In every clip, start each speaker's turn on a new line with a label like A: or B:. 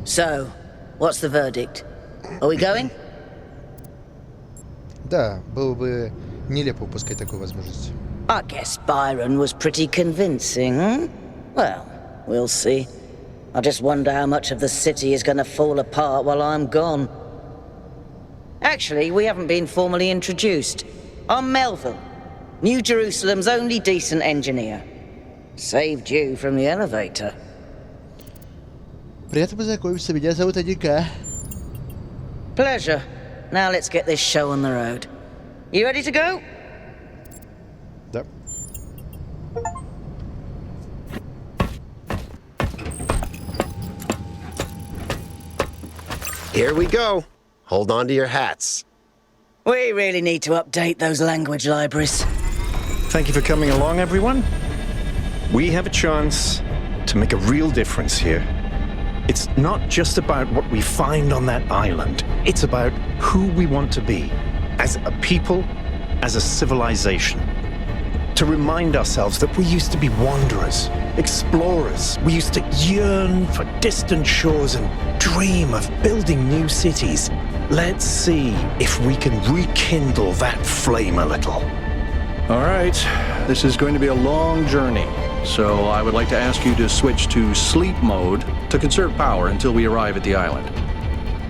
A: So, what's the verdict? Are we going?
B: Да, было бы нелепо упускать такую возможность.
A: I guess Byron was pretty convincing, hmm? Well, we'll see. I just wonder how much of the city is going to fall apart while I'm gone. Actually, we haven't been formally introduced. I'm Melville, New Jerusalem's only decent engineer. Saved you from the elevator.
B: Приятно познакомиться, меня зовут Адика.
A: Pleasure. Now let's get this show on the road. You ready to go?
B: Да.
C: Here we go. Hold on to your hats.
A: We really need to update those language libraries.
D: Thank you for coming along, everyone. We have a chance to make a real difference here. It's not just about what we find on that island. It's about who we want to be as a people, as a civilization. To remind ourselves that we used to be wanderers, explorers. We used to yearn for distant shores and dream of building new cities. Let's see if we can rekindle that flame a little.
E: All right, this is going to be a long journey, so I would like to ask you to switch to sleep mode to conserve power until we arrive at the island.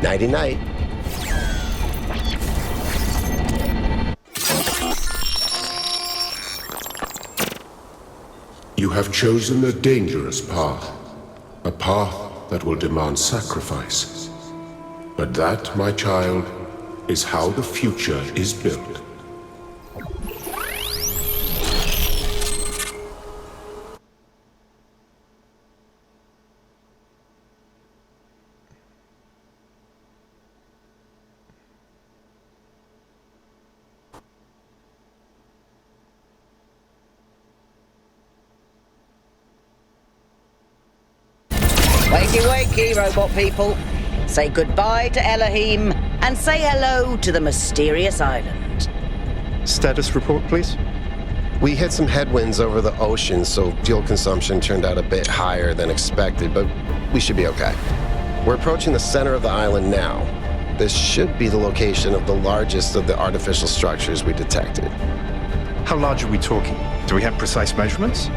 C: Nighty-night.
F: You have chosen a dangerous path, a path that will demand sacrifice. But that, my child, is how the future is built.
A: Wakey, wakey, robot people. Say goodbye to Elohim and say hello to the mysterious island.
D: Status report, please.
C: We hit some headwinds over the ocean, so fuel consumption turned out a bit higher than expected, but we should be okay. We're approaching the center of the island now. This should be the location of the largest of the artificial structures we detected.
D: How large are we talking? Do we have precise measurements?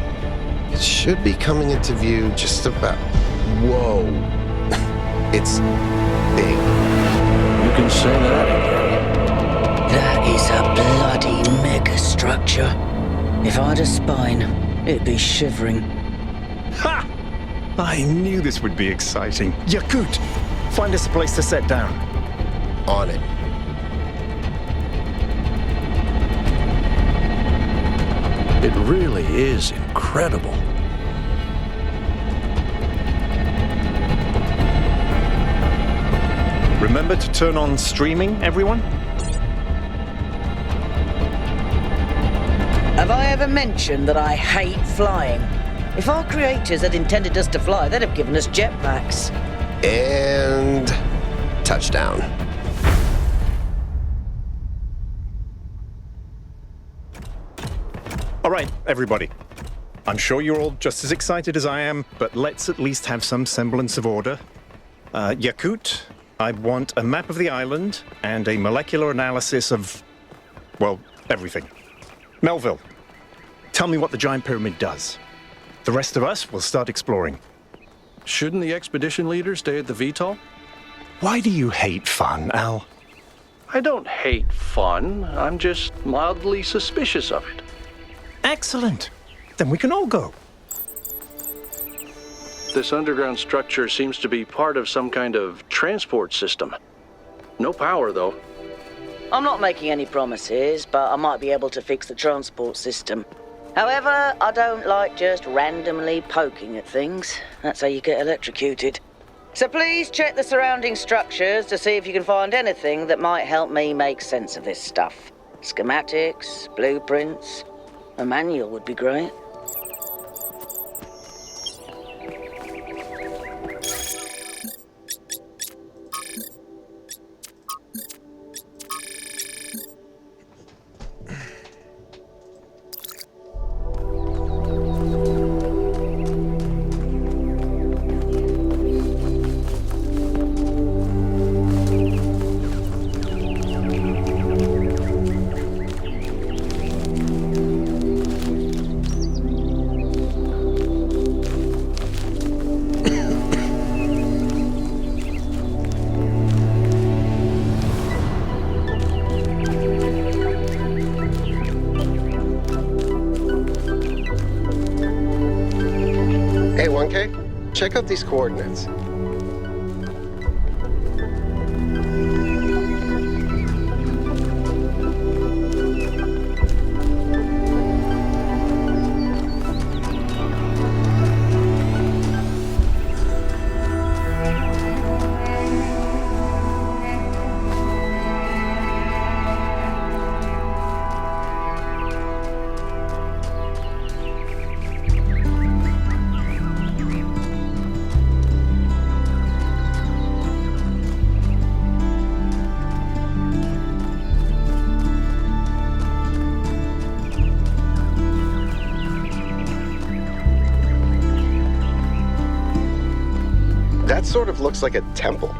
C: It should be coming into view just about... Whoa. It's big.
E: You can say that again.
A: That is a bloody megastructure. If I had a spine, it'd be shivering.
D: Ha! I knew this would be exciting. Yakut, find us a place to set down.
C: On it.
E: It really is incredible.
D: Remember to turn on streaming, everyone?
A: Have I ever mentioned that I hate flying? If our creators had intended us to fly, they'd have given us jetpacks.
C: And... touchdown.
D: All right, everybody. I'm sure you're all just as excited as I am, but let's at least have some semblance of order. Yakut, I want a map of the island and a molecular analysis of, well, everything. Melville, tell me what the giant pyramid does. The rest of us will start exploring.
E: Shouldn't the expedition leader stay at the VTOL?
D: Why do you hate fun, Al?
E: I don't hate fun. I'm just mildly suspicious of it.
D: Excellent. Then we can all go.
E: This underground structure seems to be part of some kind of transport system. No power, though.
A: I'm not making any promises, but I might be able to fix the transport system. However, I don't like just randomly poking at things. That's how you get electrocuted. So please check the surrounding structures to see if you can find anything that might help me make sense of this stuff. Schematics, blueprints, a manual would be great.
C: on, Kay. Check out these coordinates. That sort of looks like a temple.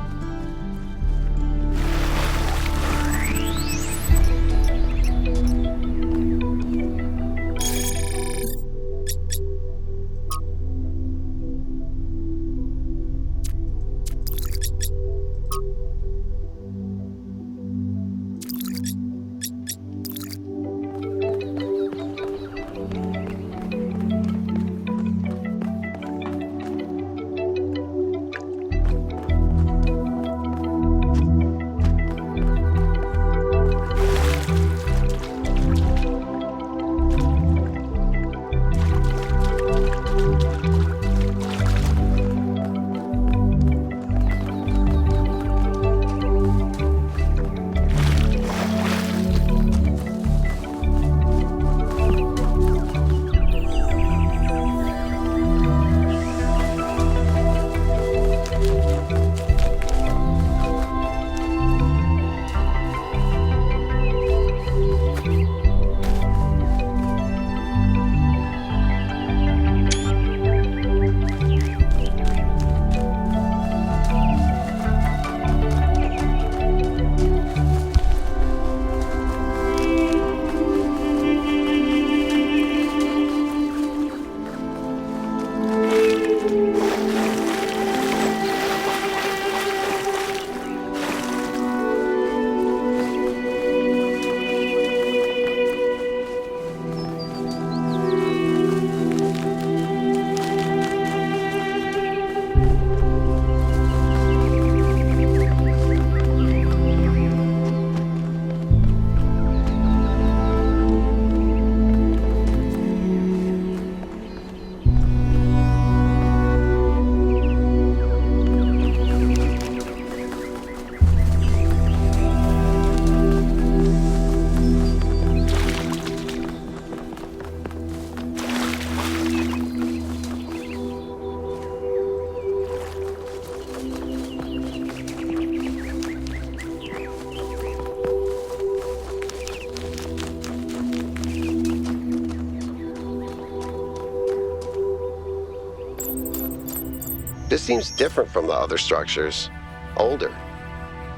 C: This seems different from the other structures. Older.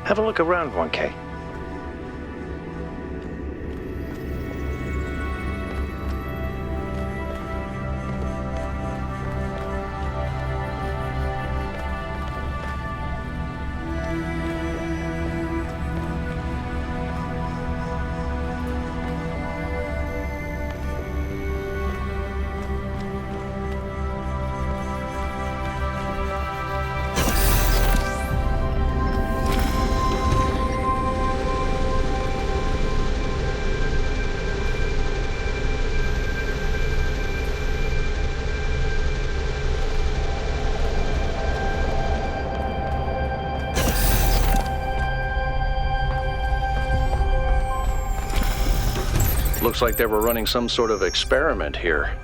D: Have a look around, 1K.
E: Looks like they were running some sort of experiment here.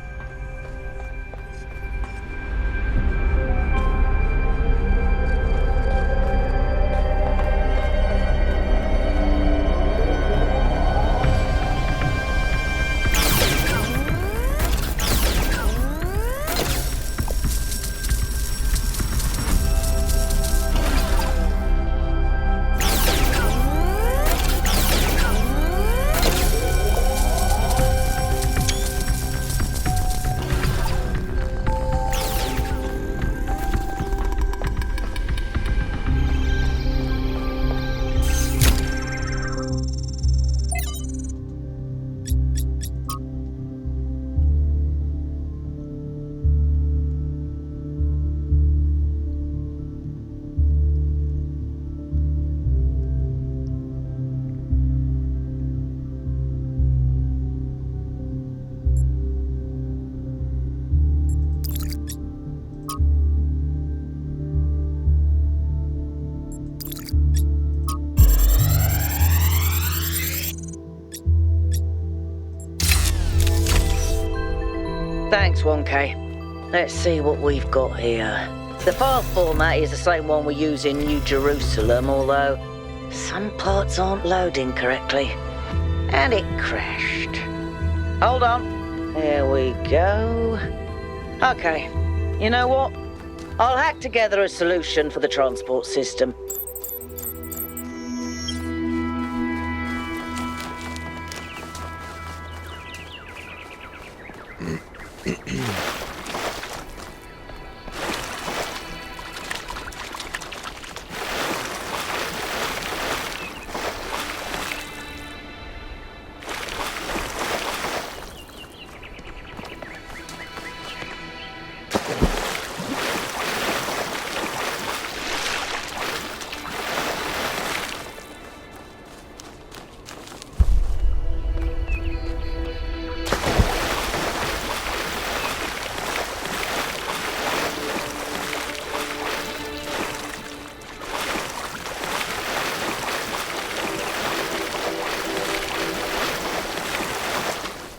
A: Thanks, 1K. Let's see what we've got here. The file format is the same one we use in New Jerusalem, although some parts aren't loading correctly. And it crashed. Hold on. There we go. Okay. You know what? I'll hack together a solution for the transport system.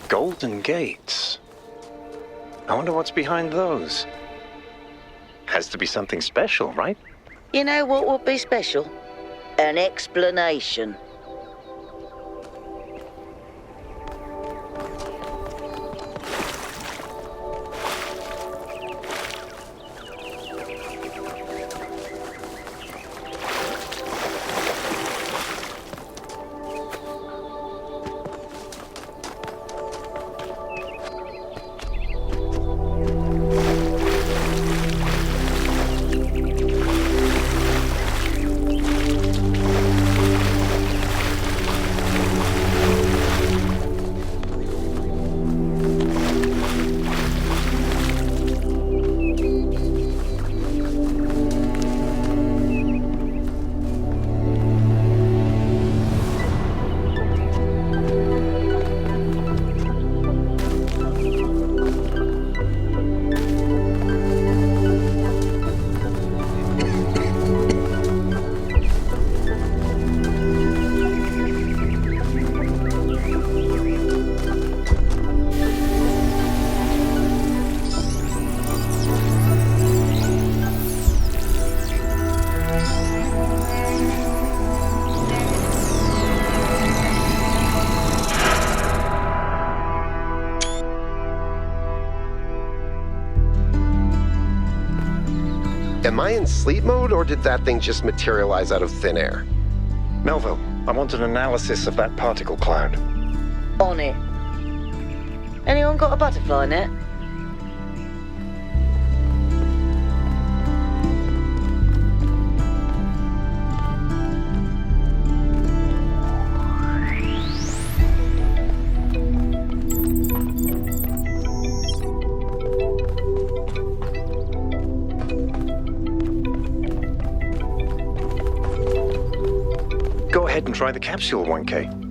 D: Golden gates. I wonder what's behind those. Has to be something special, right?
A: You know what would be special? An explanation.
C: Am I in sleep mode, or did that thing just materialize out of thin air?
D: Melville, I want an analysis of that particle cloud.
A: On it. Anyone got a butterfly net?
D: Go ahead and try the capsule, 1K.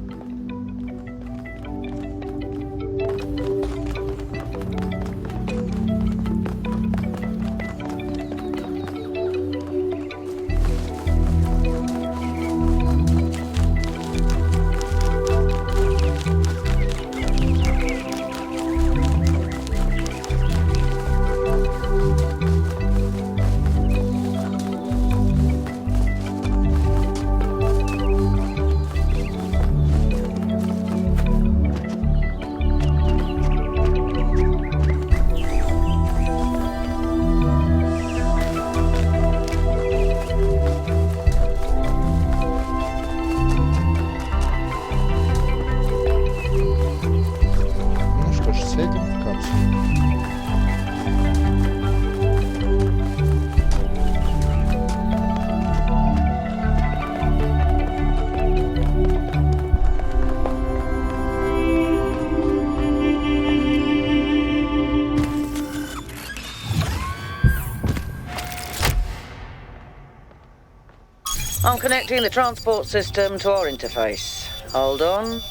B: Ну что ж, сядем в капсулу.
A: I'm connecting the transport system to our interface. Hold on.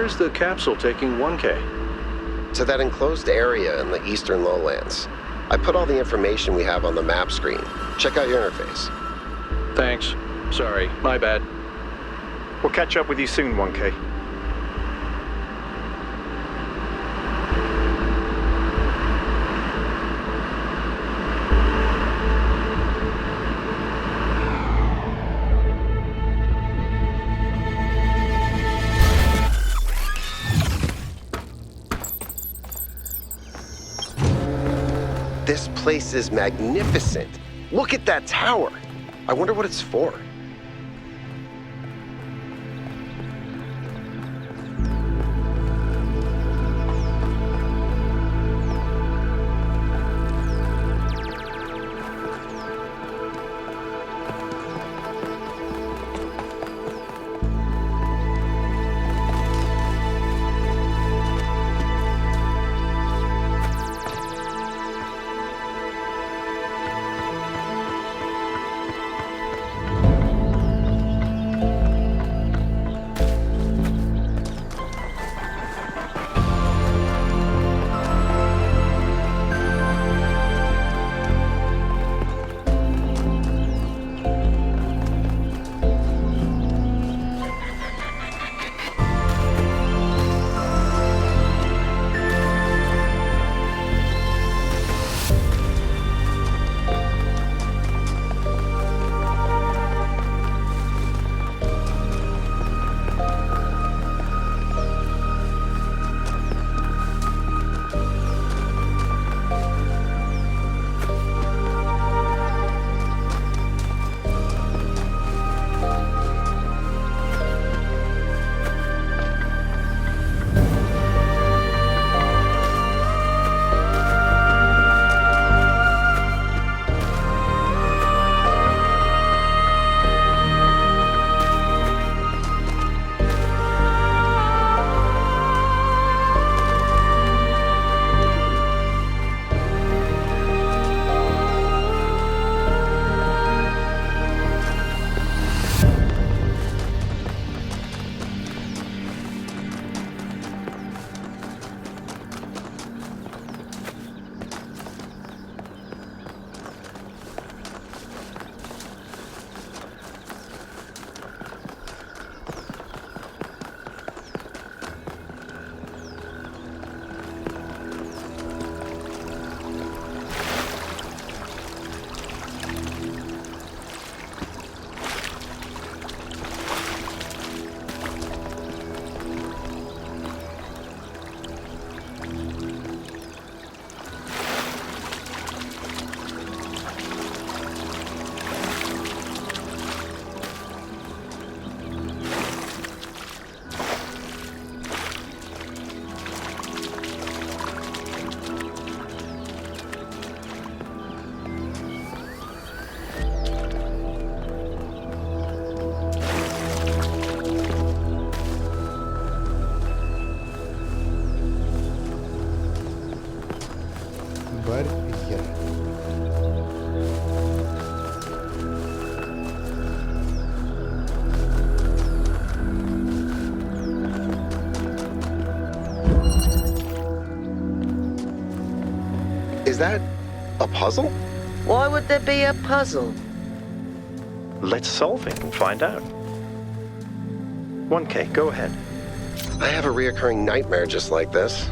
E: where's the capsule taking 1K?
C: To that enclosed area in the eastern lowlands. I put all the information we have on the map screen. Check out your interface.
E: Thanks. Sorry, my bad.
D: We'll catch up with you soon, 1K.
C: This place is magnificent. Look at that tower. I wonder what it's for.
B: Барьер.
C: Is that a puzzle?
A: Why would there be a puzzle?
D: Let's solve it and find out. 1K, go ahead.
C: I have a reoccurring nightmare just like this.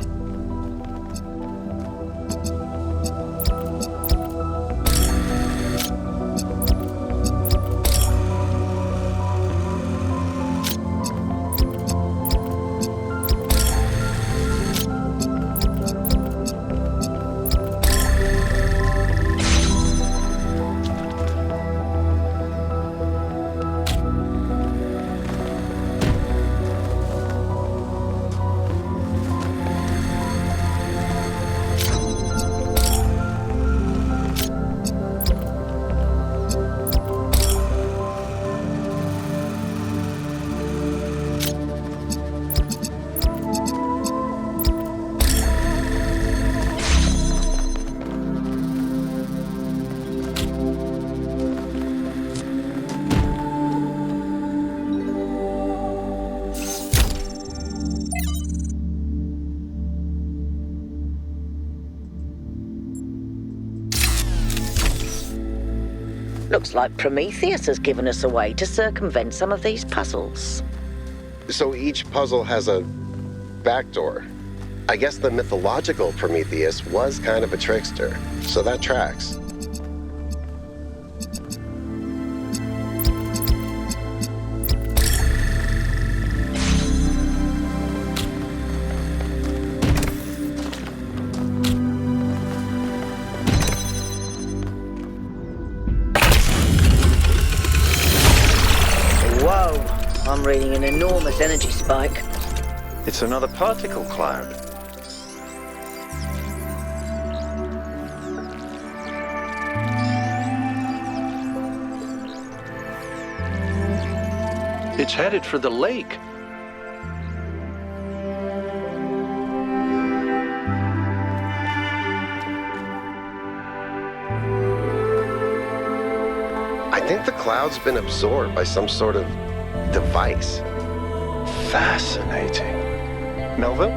A: Looks like Prometheus has given us a way to circumvent some of these puzzles.
C: So each puzzle has a backdoor. I guess the mythological Prometheus was kind of a trickster, so that tracks.
A: Whoa, I'm reading an enormous energy spike.
D: It's another particle cloud.
E: It's headed for the lake.
C: I think the cloud's been absorbed by some sort of device.
D: Fascinating. Melville?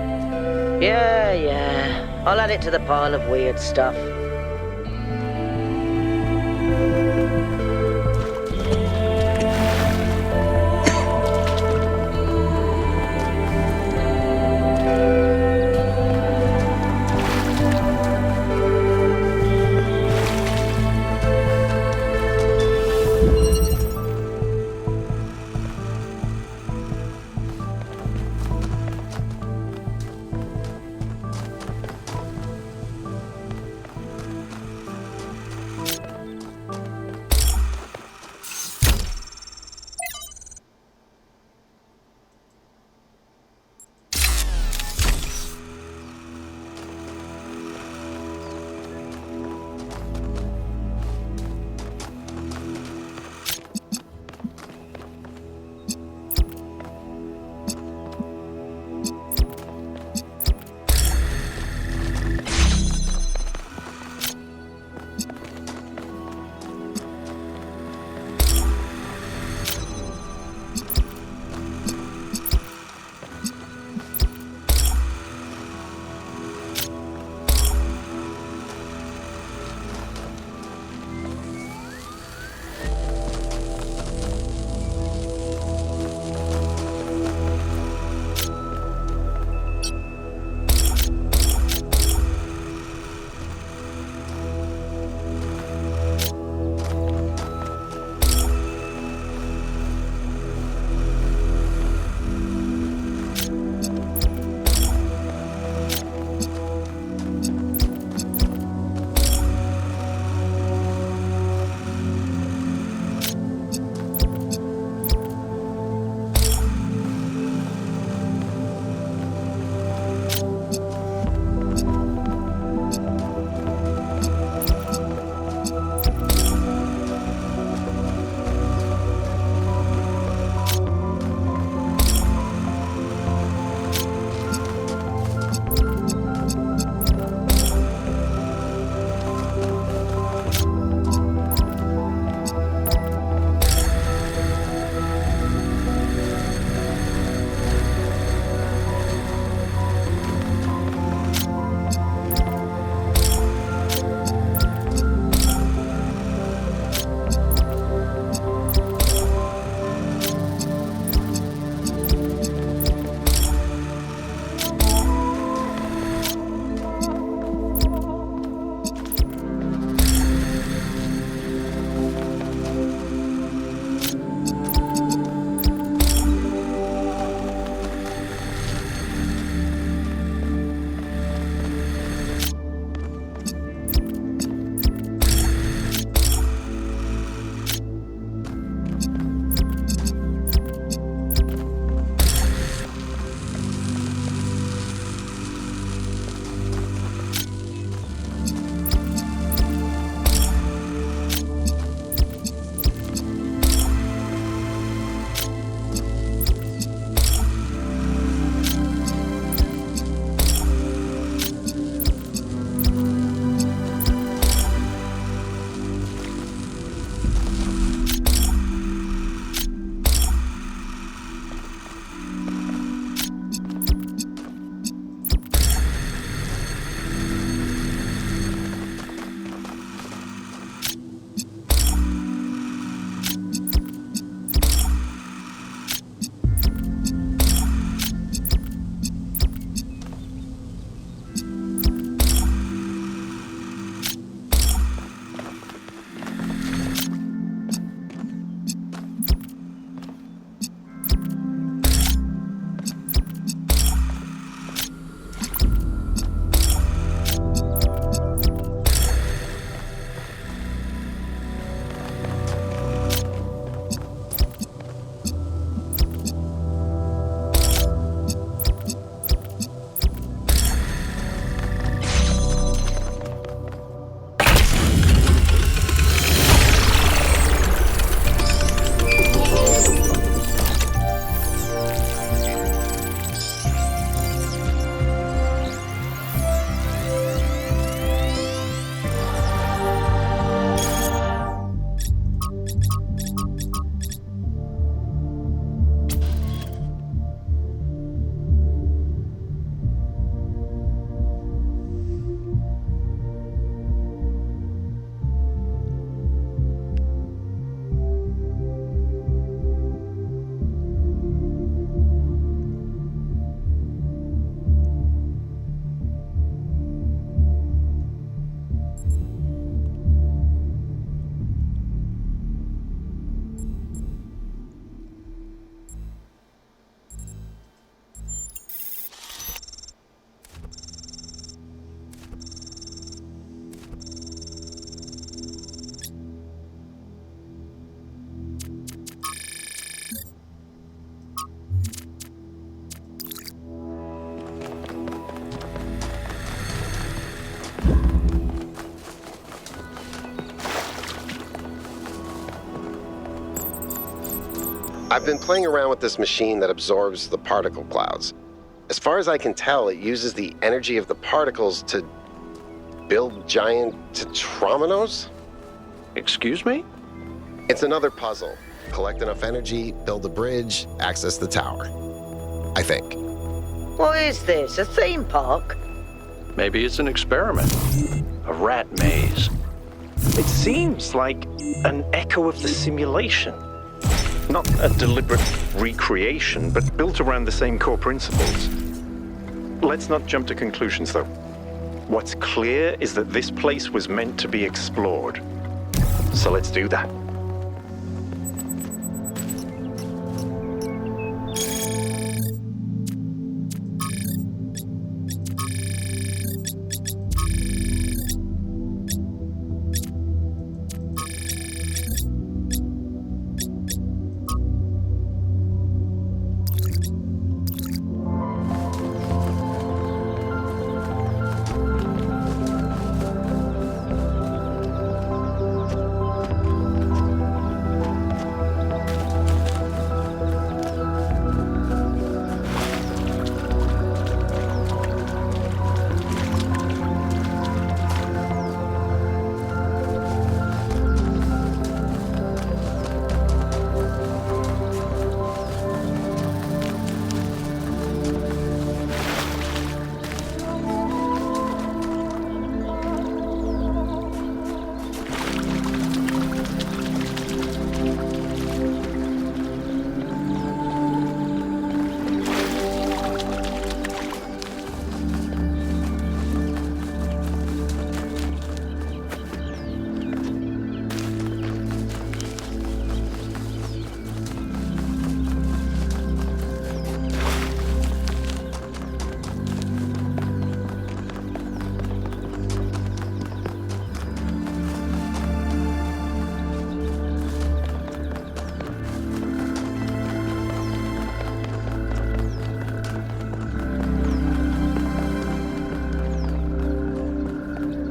A: Yeah. I'll add it to the pile of weird stuff.
C: I've been playing around with this machine that absorbs the particle clouds. As far as I can tell, it uses the energy of the particles to build giant tetrominos?
E: Excuse me?
C: It's another puzzle. Collect enough energy, build a bridge, access the tower. I think.
A: What is this, a theme park?
E: Maybe it's an experiment. A rat maze.
D: It seems like an echo of the simulation. Not a deliberate recreation, but built around the same core principles. Let's not jump to conclusions, though. What's clear is that this place was meant to be explored. So let's do that.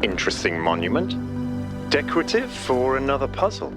D: Interesting monument. Decorative for another puzzle.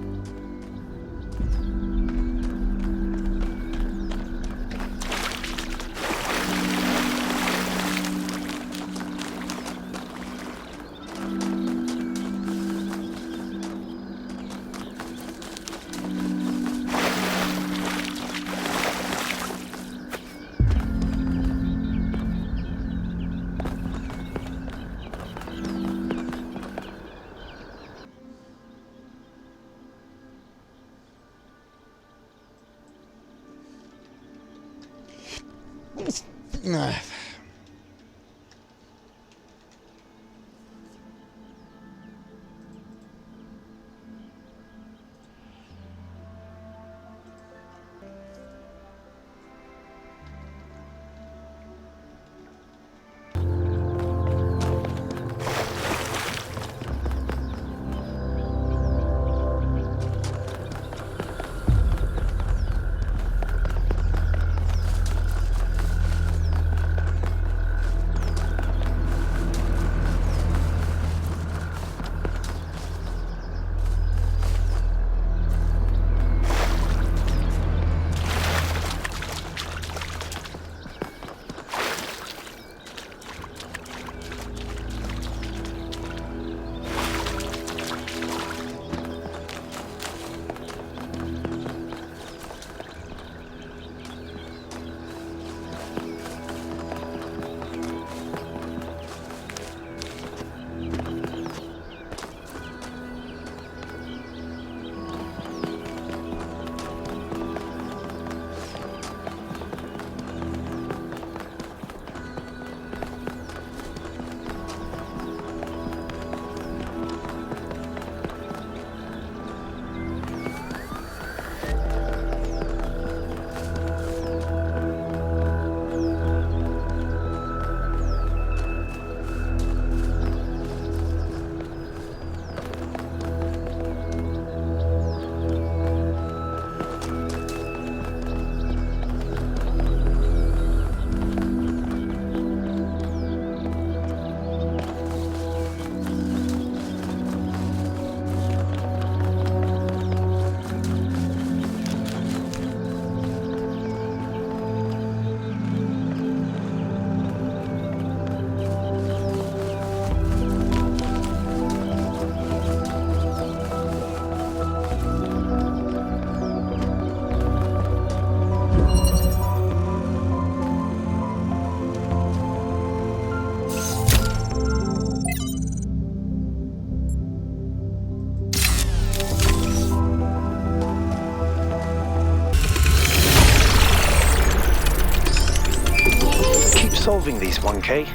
D: solving these, 1K.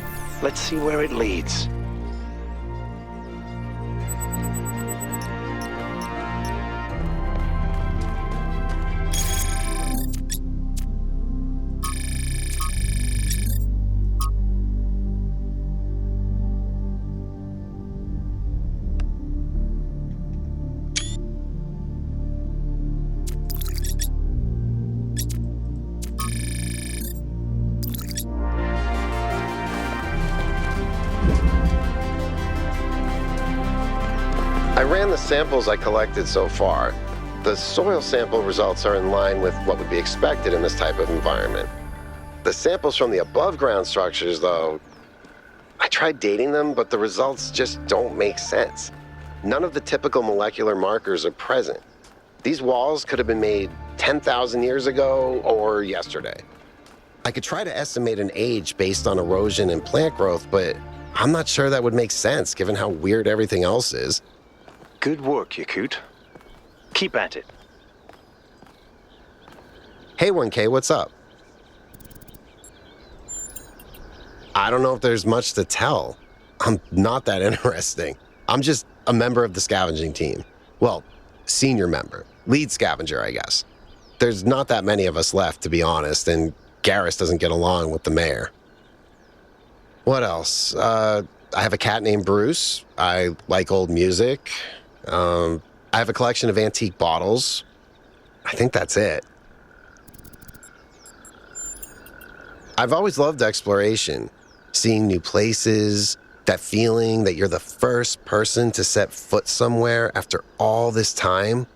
D: Let's see where it leads.
C: I ran the samples I collected so far. The soil sample results are in line with what would be expected in this type of environment. The samples from the above-ground structures, though, I tried dating them, but the results just don't make sense. None of the typical molecular markers are present. These walls could have been made 10,000 years ago or yesterday. I could try to estimate an age based on erosion and plant growth, but I'm not sure that would make sense given how weird everything else is.
D: Good work, Yakut. Keep at it.
C: Hey 1K, what's up? I don't know if there's much to tell. I'm not that interesting. I'm just a member of the scavenging team. Well, senior member. Lead scavenger, I guess. There's not that many of us left, to be honest, and Garrus doesn't get along with the mayor. What else? I have a cat named Bruce. I like old music. I have a collection of antique bottles. I think that's it. I've always loved exploration, seeing new places, that feeling that you're the first person to set foot somewhere after all this time.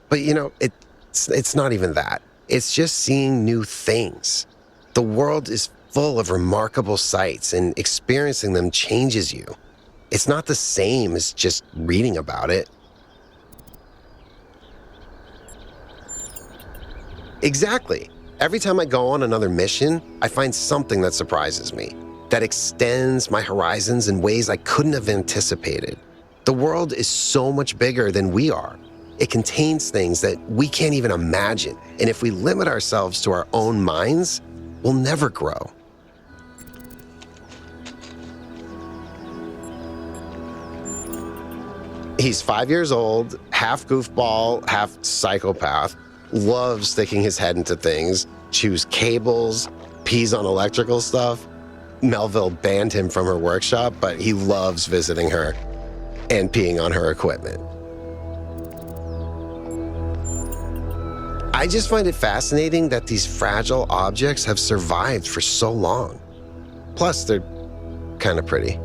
C: But you know, it's not even that. It's just seeing new things. The world is full of remarkable sights, and experiencing them changes you. It's not the same as just reading about it. Exactly. Every time I go on another mission, I find something that surprises me, that extends my horizons in ways I couldn't have anticipated. The world is so much bigger than we are. It contains things that we can't even imagine, and if we limit ourselves to our own minds, we'll never grow. He's 5 years old, half goofball, half psychopath, loves sticking his head into things, chews cables, pees on electrical stuff. Melville banned him from her workshop, but he loves visiting her and peeing on her equipment. I just find it fascinating that these fragile objects have survived for so long. Plus, they're kind of pretty.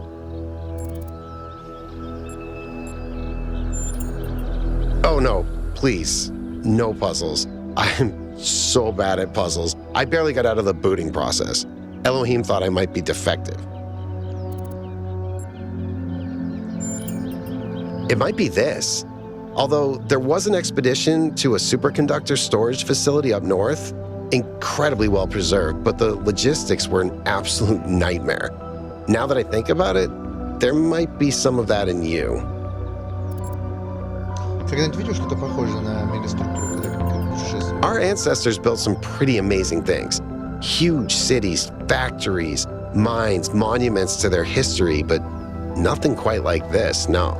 C: Oh no, please, no puzzles. I'm so bad at puzzles. I barely got out of the booting process. Elohim thought I might be defective. It might be this. Although there was an expedition to a superconductor storage facility up north, incredibly well preserved, but the logistics were an absolute nightmare. Now that I think about it, there might be some of that in you. Our ancestors built some pretty amazing things. Huge cities, factories, mines, monuments to their history, but nothing quite like this, no.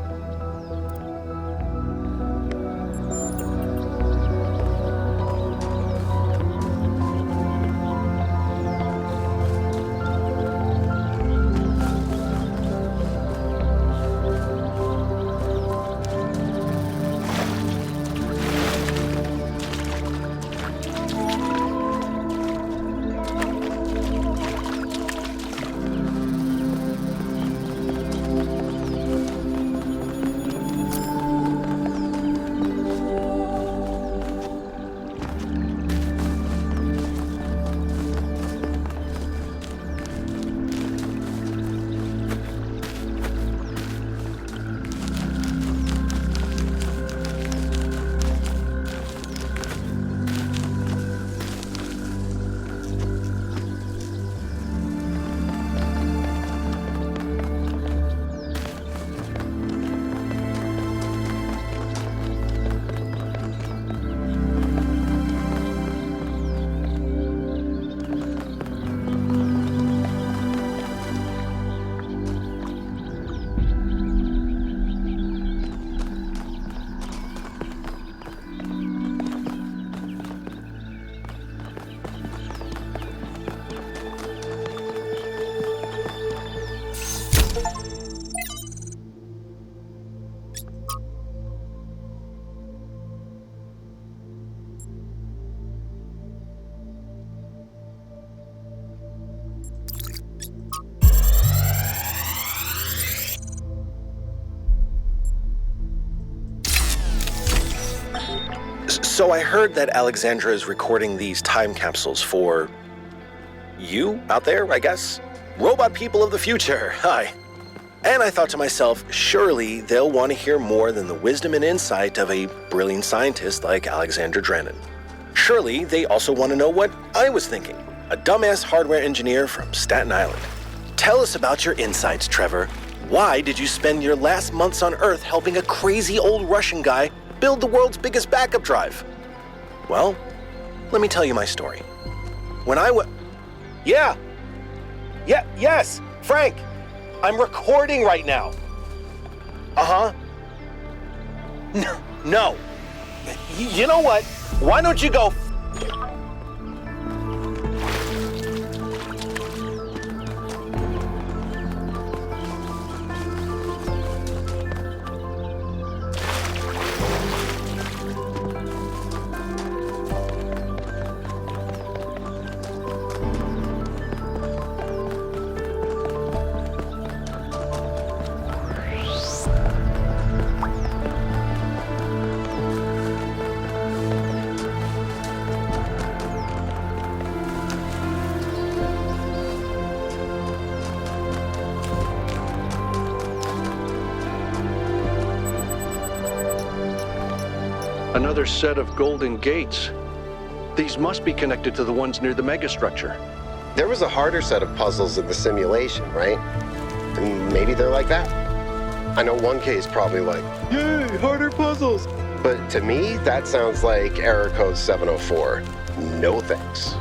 E: So I heard that Alexandra is recording these time capsules for you out there, I guess? Robot people of the future, hi. And I thought to myself, surely they'll want to hear more than the wisdom and insight of a brilliant scientist like Alexandra Drennan. Surely they also want to know what I was thinking, a dumbass hardware engineer from Staten Island. Tell us about your insights, Trevor. Why did you spend your last months on Earth helping a crazy old Russian guy build the world's biggest backup drive? Well, let me tell you my story. When I was... Yes, Frank! I'm recording right now. Uh-huh. No. You know what? Why don't you go... Another set of golden gates. These must be connected to the ones near the megastructure.
C: There was a harder set of puzzles in the simulation, right? And maybe they're like that. I know 1K is probably like, yay, harder puzzles. But to me, that sounds like error code 704. No thanks.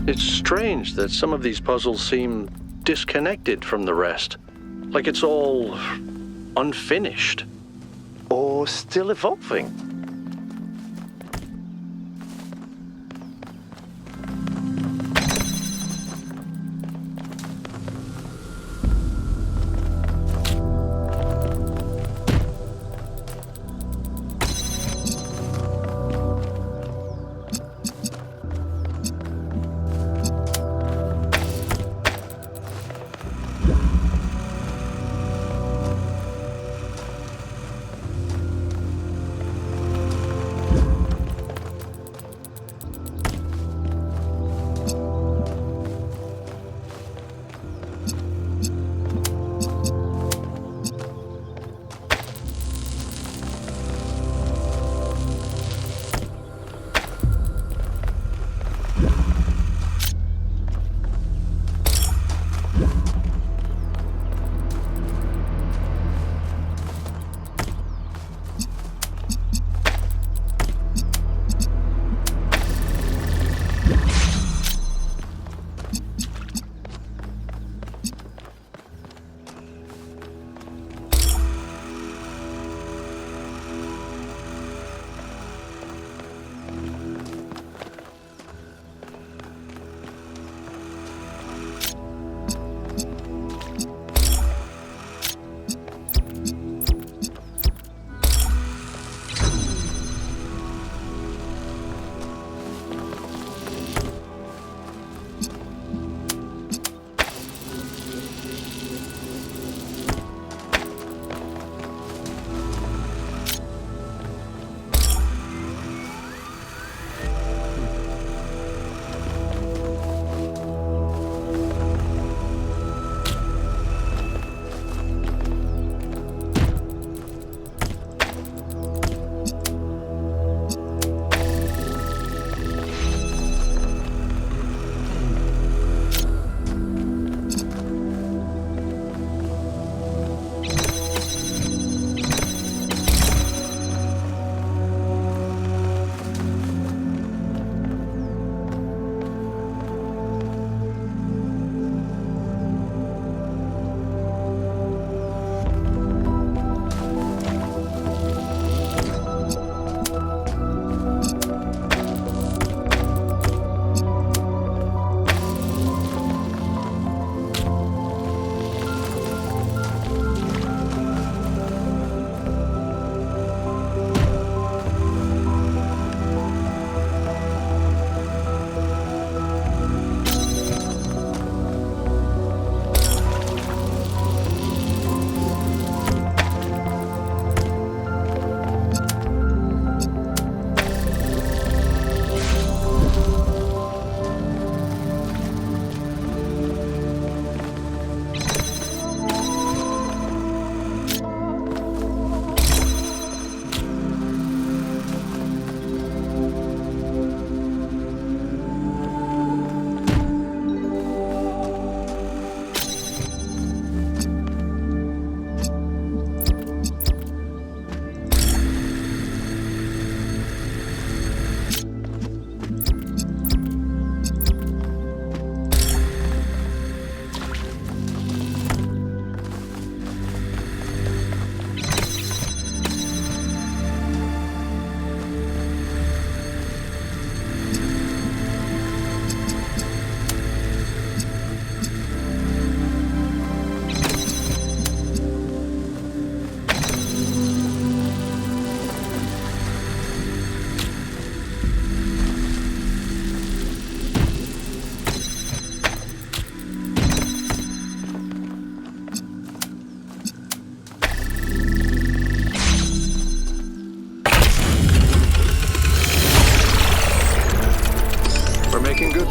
E: It's strange that some of these puzzles seem disconnected from the rest. Like it's all unfinished.
D: Or still evolving.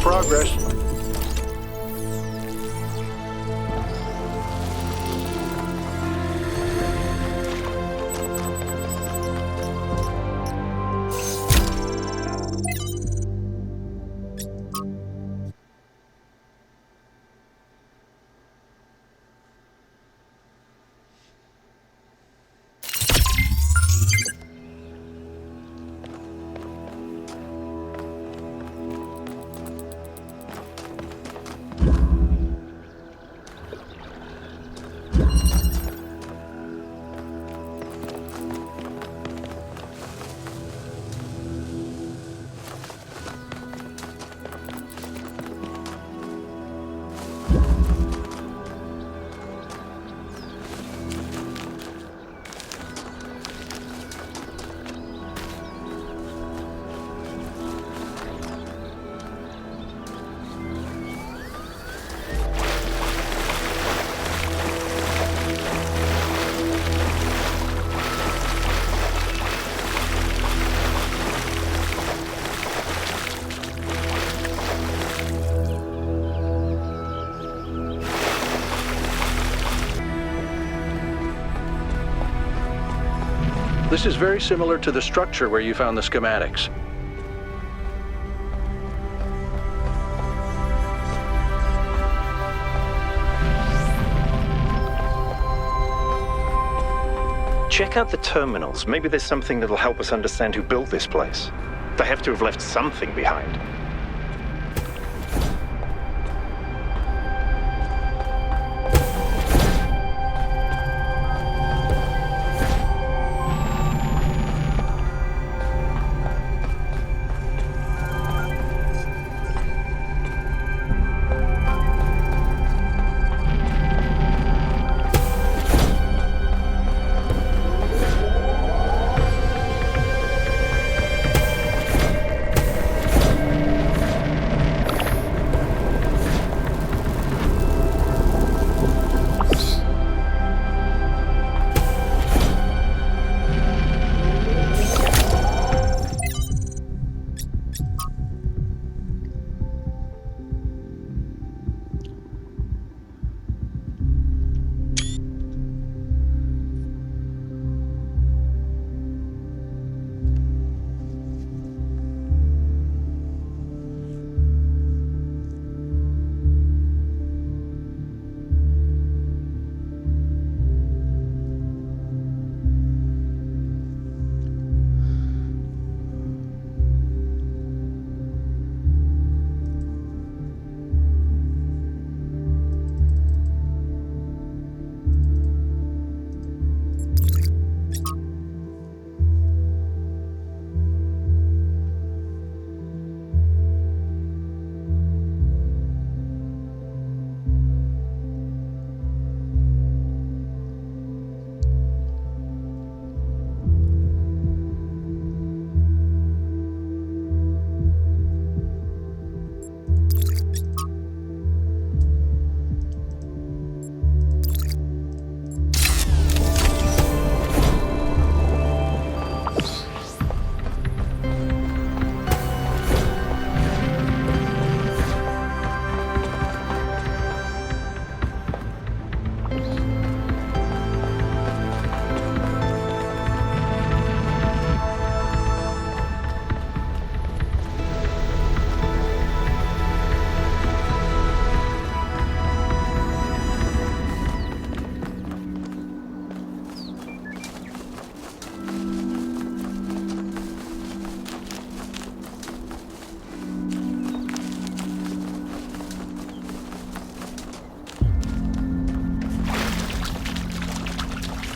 D: progress. This is very similar to the structure where you found the schematics. Check out the terminals. Maybe there's something that'll help us understand who built this place. They have to have left something behind.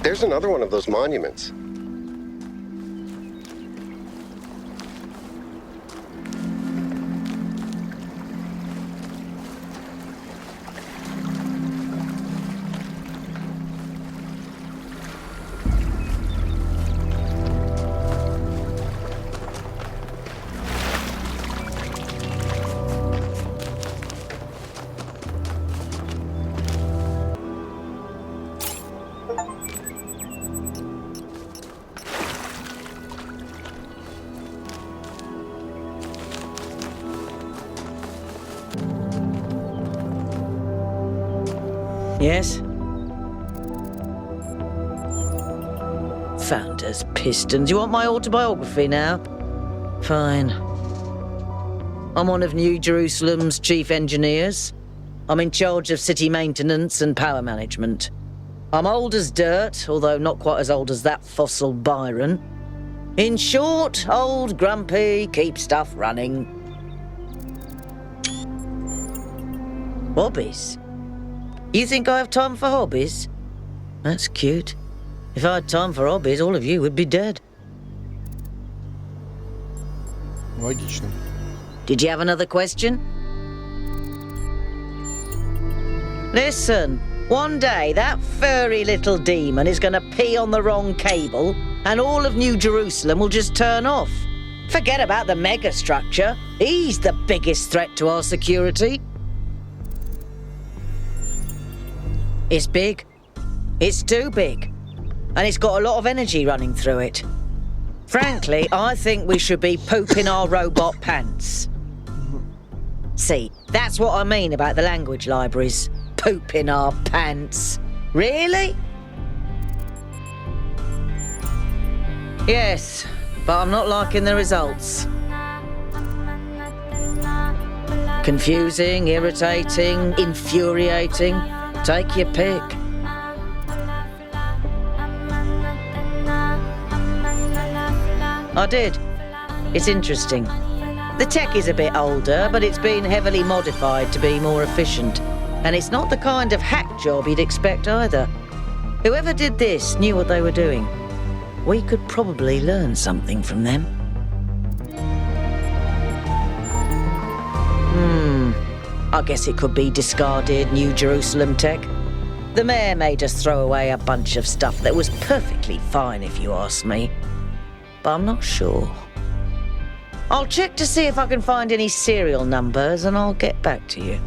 C: There's another one of those monuments.
A: Yes? Founders, pistons. You want my autobiography now? Fine. I'm one of New Jerusalem's chief engineers. I'm in charge of city maintenance and power management. I'm old as dirt, although not quite as old as that fossil Byron. In short, old, grumpy, keep stuff running. Hobbies? You think I have time for hobbies? That's cute. If I had time for hobbies, all of you would be dead.
B: Логично.
A: Did you have another question? Listen, one day that furry little demon is going to pee on the wrong cable and all of New Jerusalem will just turn off. Forget about the megastructure. He's the biggest threat to our security. It's big. It's too big. And it's got a lot of energy running through it. Frankly, I think we should be pooping our robot pants. See, that's what I mean about the language libraries. Pooping our pants. Really? Yes, but I'm not liking the results. Confusing, irritating, infuriating. Take your pick. I did. It's interesting. The tech is a bit older, but it's been heavily modified to be more efficient. And it's not the kind of hack job you'd expect either. Whoever did this knew what they were doing. We could probably learn something from them. I guess it could be discarded New Jerusalem tech. The mayor made us throw away a bunch of stuff that was perfectly fine if you ask me. But I'm not sure. I'll check to see if I can find any serial numbers and I'll get back to you.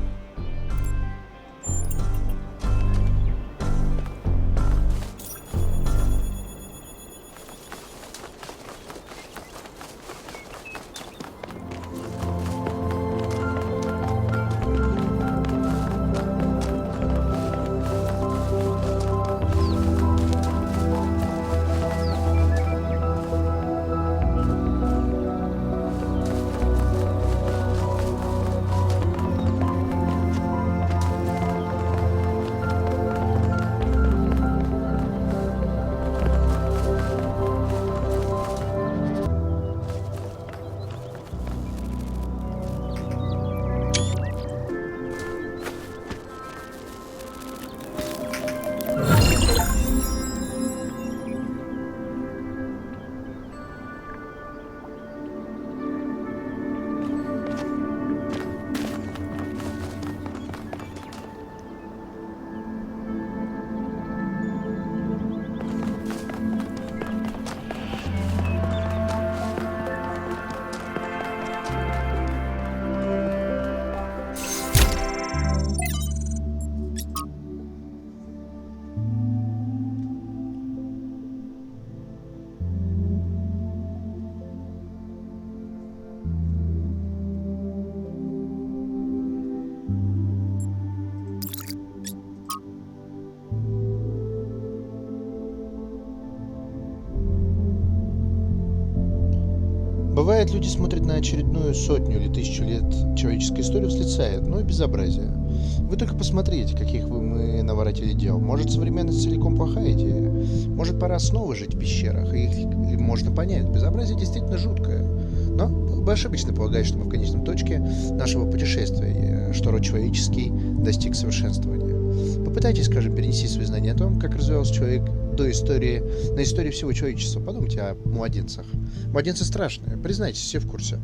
B: Бывает, люди смотрят на очередную сотню или тысячу лет человеческой истории, восклицают: ну и безобразие. Вы только посмотрите, каких мы наворотили дел. Может, современность целиком плохая идея? Может, пора снова жить в пещерах, и их можно понять. Безобразие действительно жуткое. Но вы ошибочно полагаете, что мы в конечном точке нашего путешествия, что род человеческий достиг совершенствования. Попытайтесь, скажем, перенести свои знания о том, как развивался человек до истории, на истории всего человечества. Подумайте о младенцах. Младенцы страшные, признайтесь, все в курсе.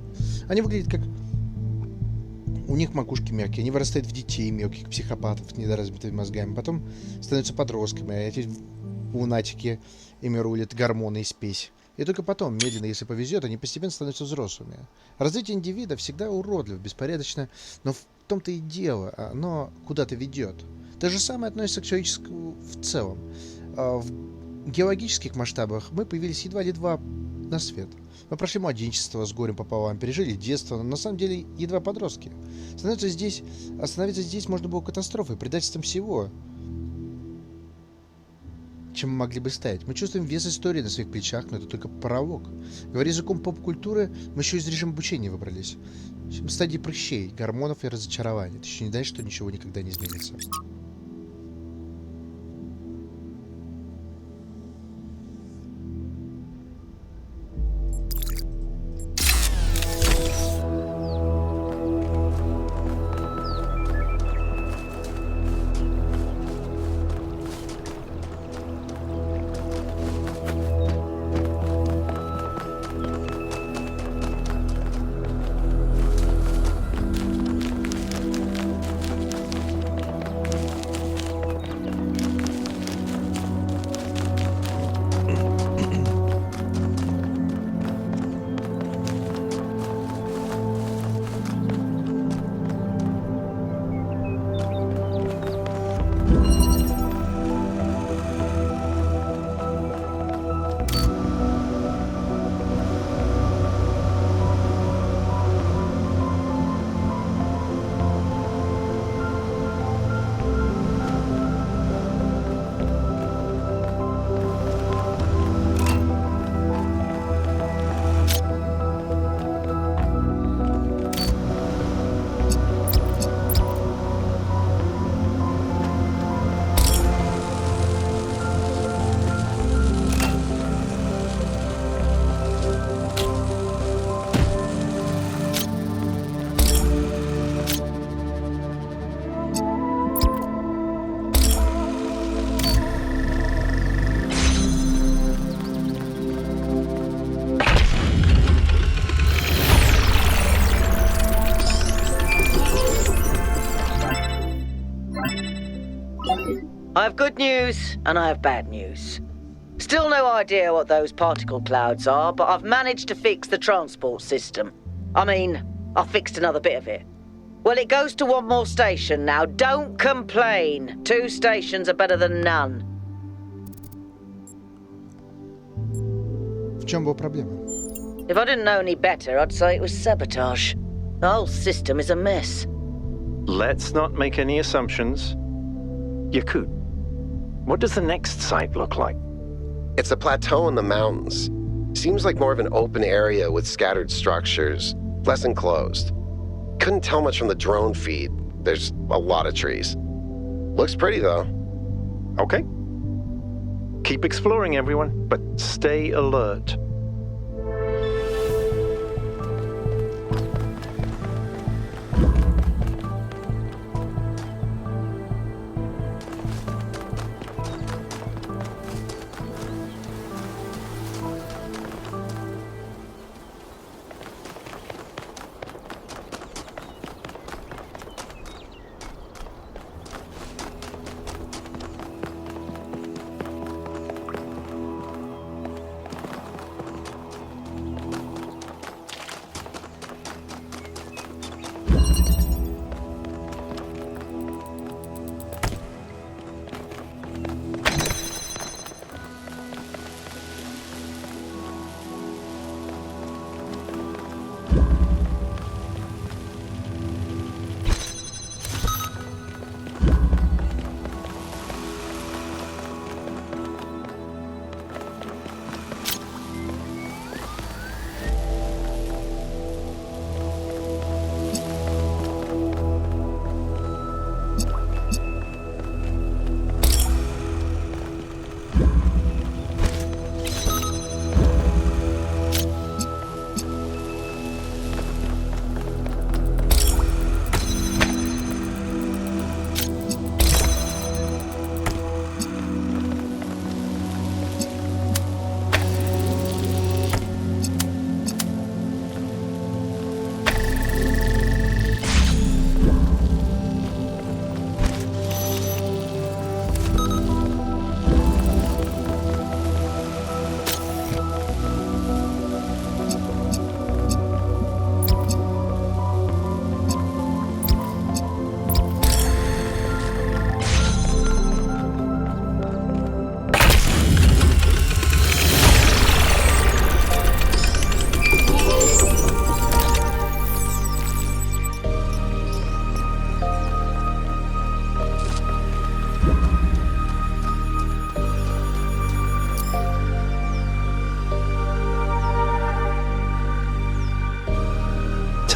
B: Они выглядят как... У них макушки мягкие, они вырастают в детей мелких психопатов с недоразвитыми мозгами, потом становятся подростками, а эти лунатики ими рулят гормоны и спесь. И только потом, медленно, если повезет, они постепенно становятся взрослыми. Развитие индивида всегда уродливо, беспорядочно, но в том-то и дело, оно куда-то ведет. То же самое относится к человеческому в целом. В геологических масштабах мы появились едва ли два на свет. Мы прошли младенчество с горем пополам, пережили детство, но на самом деле едва подростки. Остановиться здесь можно было катастрофой, предательством всего. чем мы могли бы ставить. Мы чувствуем вес истории на своих плечах, но это только порывок. Говоря языком поп-культуры, мы еще из режима обучения выбрались. В стадии прыщей, гормонов и разочарований. Это еще не значит, что ничего никогда не изменится.
A: I have good news and I have bad news. Still no idea what those particle clouds are, but I've managed to fix the transport system. I mean, I fixed another bit of it. Well, it goes to one more station now. Don't complain. 2 stations are better than none.
B: В чем была проблема?
A: If I didn't know any better, I'd say it was sabotage. The whole system is a mess.
D: Let's not make any assumptions. Yakut, what does the next site look like?
C: It's a plateau in the mountains. Seems like more of an open area with scattered structures, less enclosed. Couldn't tell much from the drone feed. There's a lot of trees. Looks pretty, though.
D: Okay. Keep exploring, everyone, but stay alert.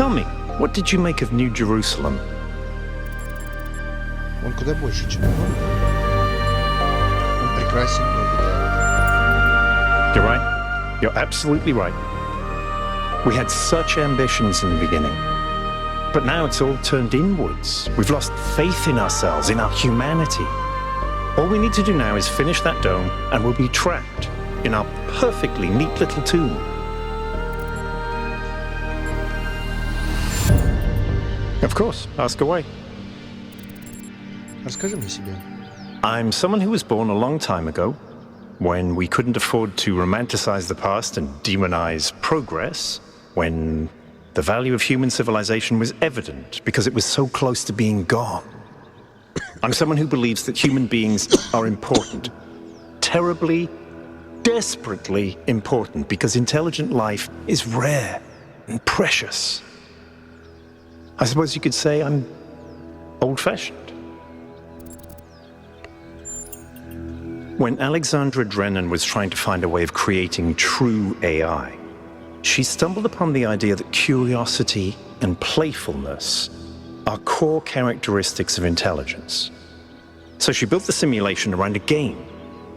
D: Tell me, what did you make of New Jerusalem?
B: Он куда больше, чем много. Он прекрасен, но обитаем.
D: You're right. You're absolutely right. We had such ambitions in the beginning. But now it's all turned inwards. We've lost faith in ourselves, in our humanity. All we need to do now is finish that dome, and we'll be trapped in our perfectly neat little tomb. Of course, ask away.
B: Расскажи мне себя.
D: I'm someone who was born a long time ago, when we couldn't afford to romanticize the past and demonize progress, when the value of human civilization was evident because it was so close to being gone. I'm someone who believes that human beings are important, terribly, desperately important, because intelligent life is rare and precious. I suppose you could say I'm old-fashioned. When Alexandra Drennan was trying to find a way of creating true AI, she stumbled upon the idea that curiosity and playfulness are core characteristics of intelligence. So she built the simulation around a game,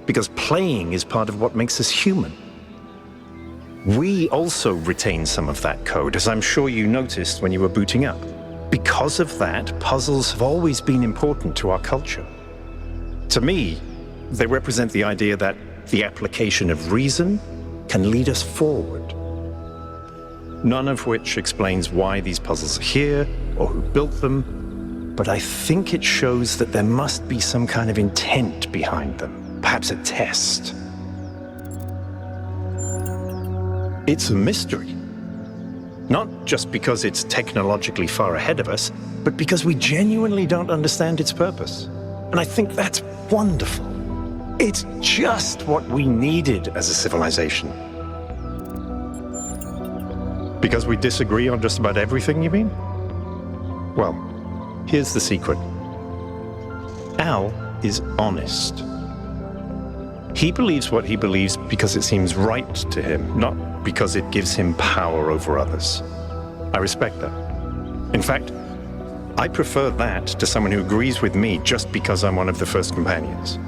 D: because playing is part of what makes us human. We also retain some of that code, as I'm sure you noticed when you were booting up. Because of that, puzzles have always been important to our culture. To me, they represent the idea that the application of reason can lead us forward. None of which explains why these puzzles are here or who built them, but I think it shows that there must be some kind of intent behind them, perhaps a test. It's a mystery. Not just because it's technologically far ahead of us, but because we genuinely don't understand its purpose. And I think that's wonderful. It's just what we needed as a civilization. Because we disagree on just about everything, you mean? Well, here's the secret. Al is honest. He believes what he believes because it seems right to him, not because it gives him power over others. I respect that. In fact, I prefer that to someone who agrees with me just because I'm one of the first companions.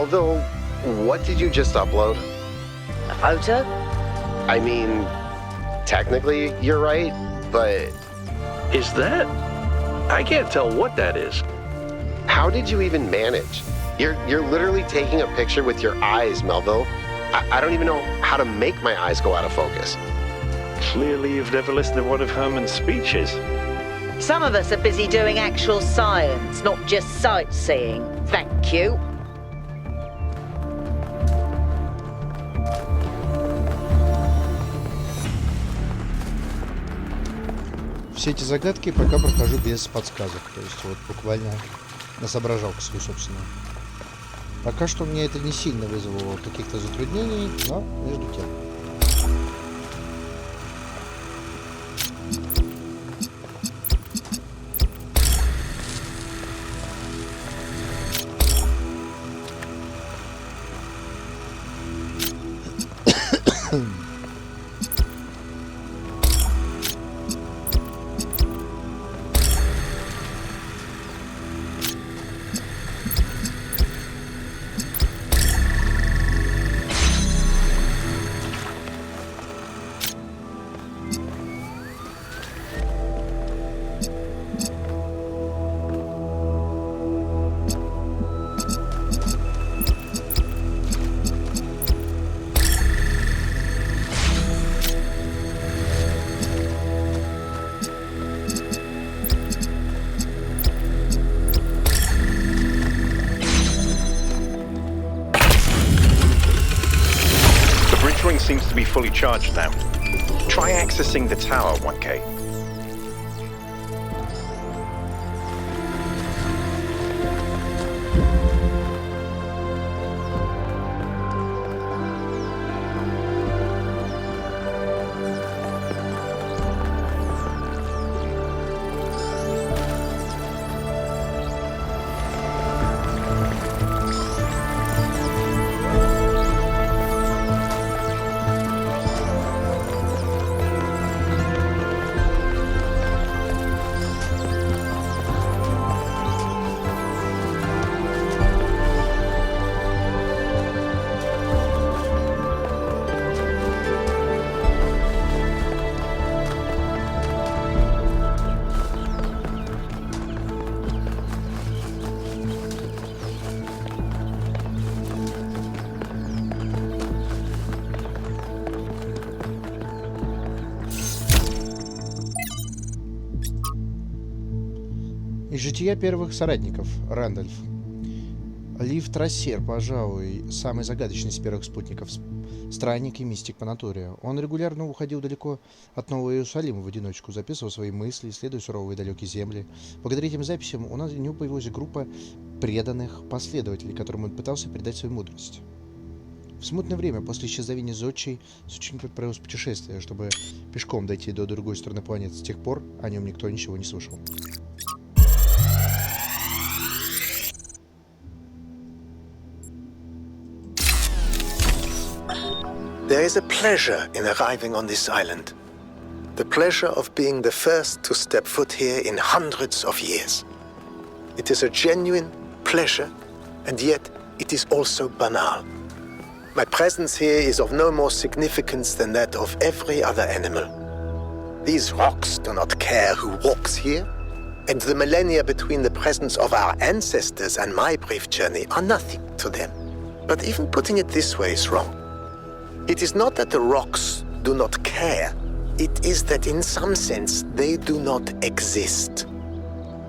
C: Melville, what did you just upload?
A: A photo?
C: I mean, technically you're right, but
D: Is that? I can't tell what that is.
C: how did you even manage? You're literally taking a picture with your eyes, Melville. I don't even know how to make my eyes go out of focus.
D: Clearly you've never listened to one of Herman's speeches.
A: Some of us are busy doing actual science, not just sightseeing. Thank you.
B: Все эти загадки пока прохожу без подсказок. То есть вот буквально на соображалку свою собственную. Пока что у меня это не сильно вызвало каких-то затруднений, но между тем.
D: Seems to be fully charged now. Try accessing the tower, 1K.
B: Из жития первых соратников. Рэндольф. Лив Трассер, пожалуй, самый загадочный из первых спутников. Странник и мистик по натуре. Он регулярно уходил далеко от Нового Иерусалима в одиночку, записывал свои мысли, исследуя суровые далекие земли. Благодаря этим записям у него появилась группа преданных последователей, которым он пытался передать свою мудрость. В смутное время, после исчезновения зодчей, сученик отправился в путешествие, чтобы пешком дойти до другой стороны планеты. С тех пор о нем никто ничего не слышал.
G: There is a pleasure in arriving on this island. The pleasure of being the first to step foot here in hundreds of years. It is a genuine pleasure, and yet it is also banal. My presence here is of no more significance than that of every other animal. These rocks do not care who walks here, and the millennia between the presence of our ancestors and my brief journey are nothing to them. But even putting it this way is wrong. It is not that the rocks do not care, it is that in some sense they do not exist.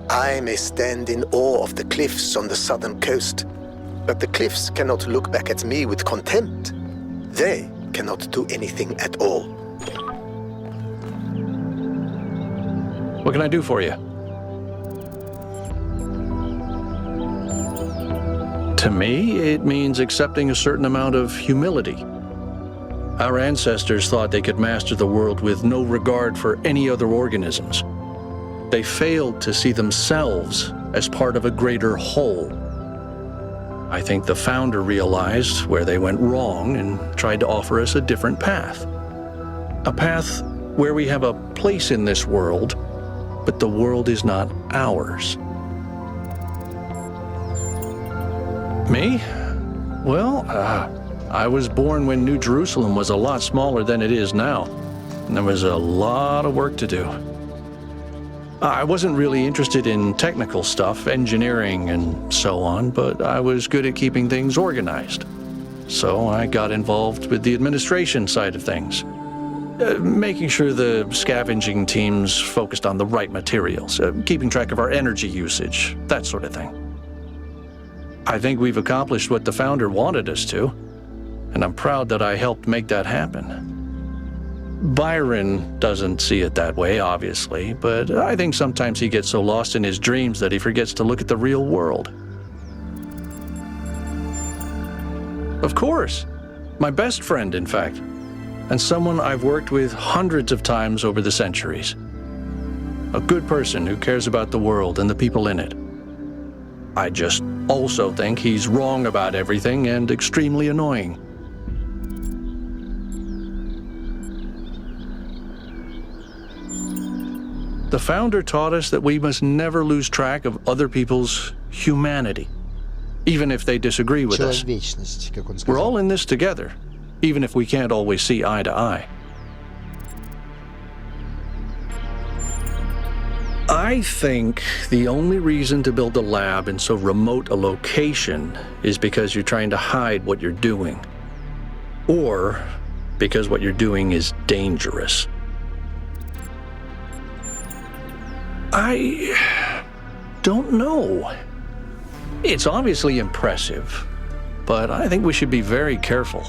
G: I may stand in awe of the cliffs on the southern coast, but the cliffs cannot look back at me with contempt. They cannot do anything at all.
D: What can I do for you? To me, it means accepting a certain amount of humility. Our ancestors thought they could master the world with no regard for any other organisms. They failed to see themselves as part of a greater whole. I think the founder realized where they went wrong and tried to offer us a different path. A path where we have a place in this world, but the world is not ours. Me?
H: Well, I was born when New Jerusalem was a lot smaller than it is now. And there was a lot of work to do. I wasn't really interested in technical stuff, engineering and so on, but I was good at keeping things organized. So I got involved with the administration side of things. Making sure the scavenging teams focused on the right materials, keeping track of our energy usage, that sort of thing. I think we've accomplished what the founder wanted us to, and I'm proud that I helped make that happen. Byron doesn't see it that way, obviously, but I think sometimes he gets so lost in his dreams that he forgets to look at the real world. Of course. My best friend, in fact. And someone I've worked with hundreds of times over the centuries. A good person who cares about the world and the people in it. I just also think he's wrong about everything and extremely annoying. The founder taught us that we must never lose track of other people's humanity, even if they disagree with us.
B: Человечность, как он
H: We're
B: сказал.
H: all in this together, even if we can't always see eye to eye. I think the only reason to build a lab in so remote a location is because you're trying to hide what you're doing. Or because what you're doing is dangerous. I don't know. It's obviously impressive, but I think we should be very careful.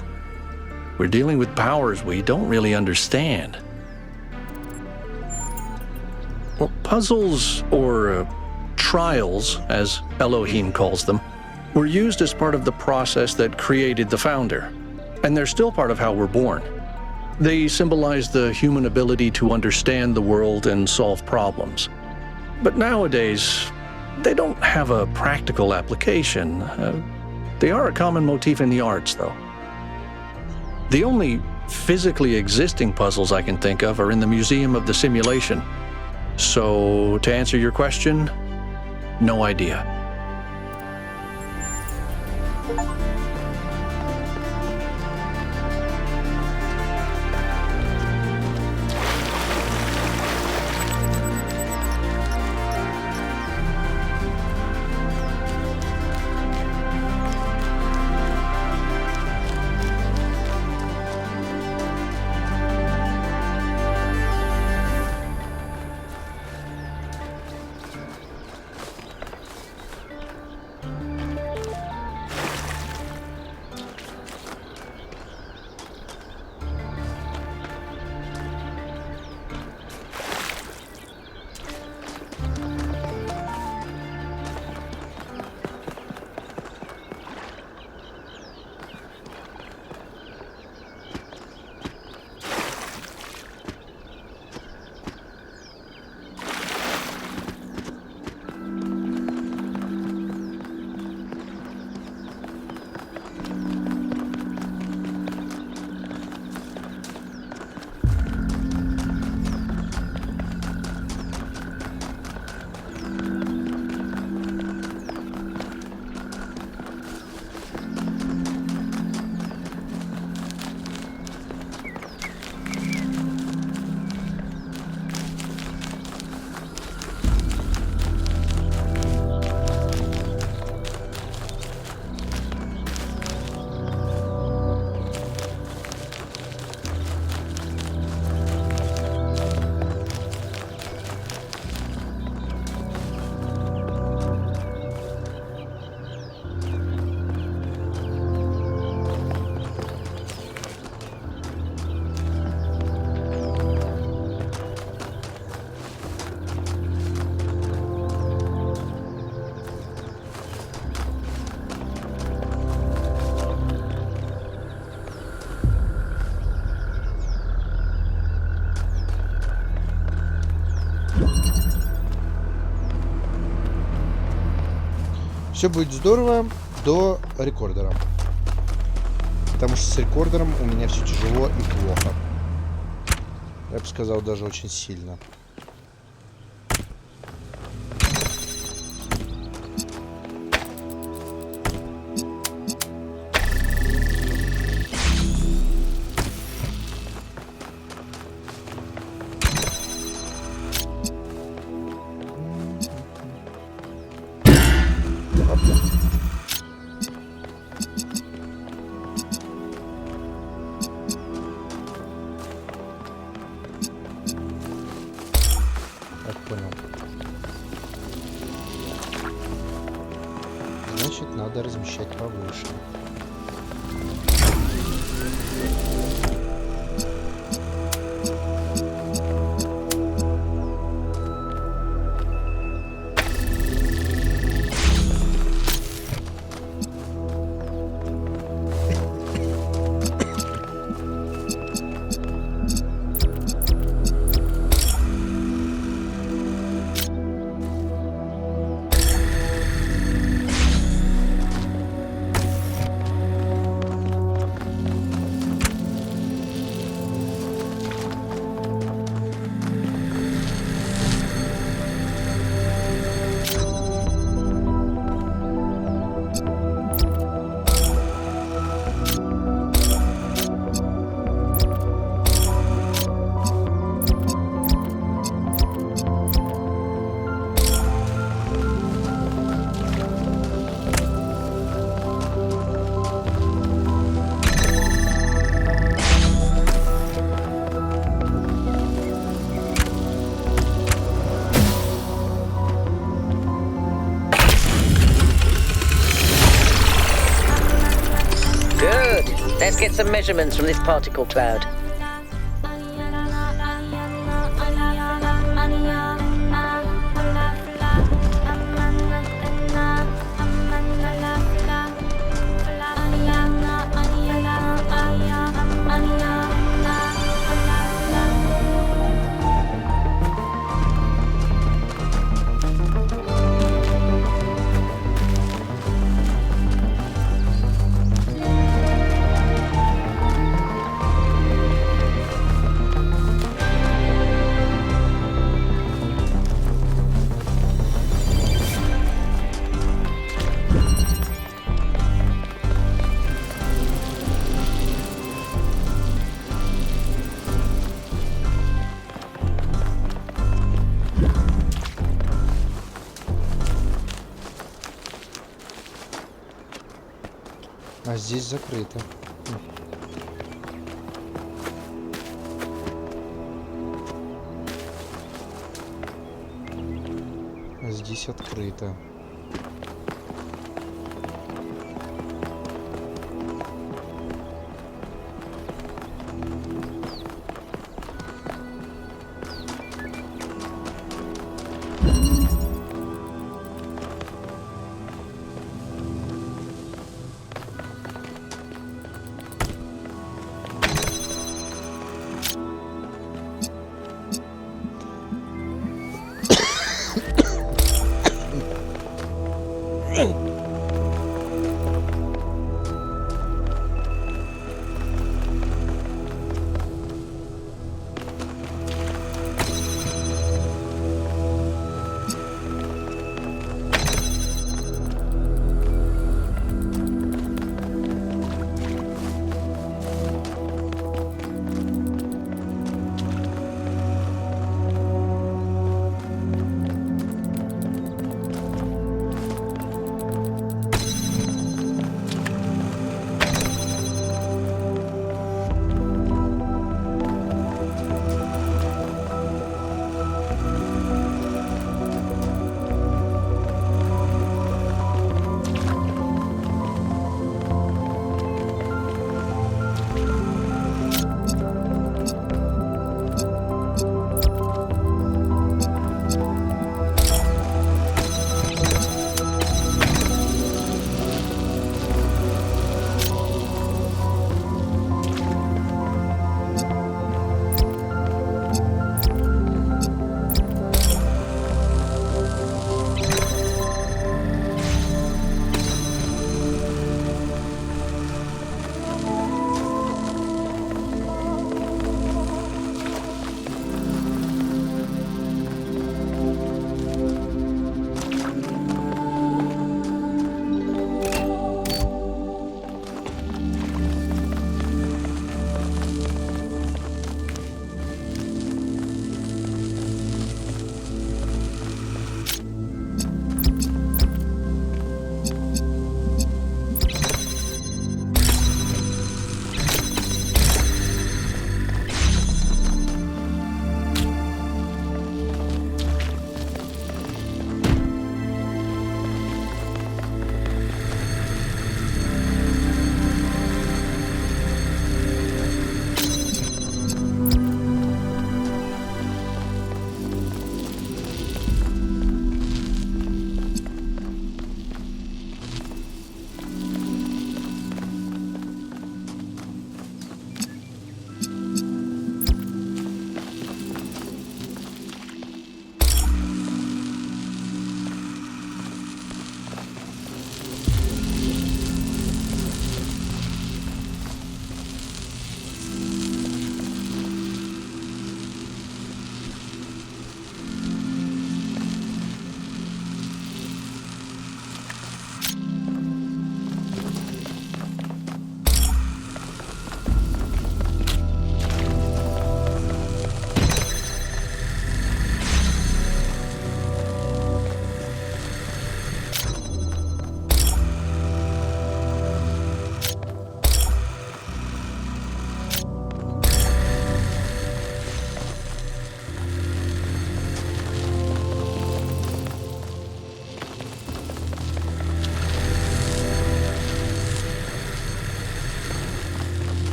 H: We're dealing with powers we don't really understand. Well, puzzles, or trials, as Elohim calls them, were used as part of the process that created the founder, and they're still part of how we're born. They symbolize the human ability to understand the world and solve problems. But nowadays, they don't have a practical application. They are a common motif in the arts, though. The only physically existing puzzles I can think of are in the Museum of the Simulation. So, to answer your question, no idea.
B: Все будет здорово до рекордера. Потому что с рекордером у меня все тяжело и плохо. Я бы сказал, даже очень сильно. понял. Значит, надо размещать повыше.
A: Let's get some measurements from this particle cloud.
B: А здесь закрыто. А здесь открыто.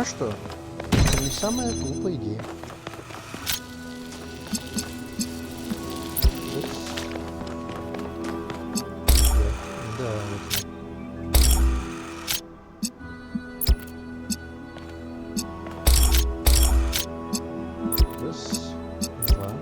B: А что? Не самая глупая идея. Да, вот. Раз, два.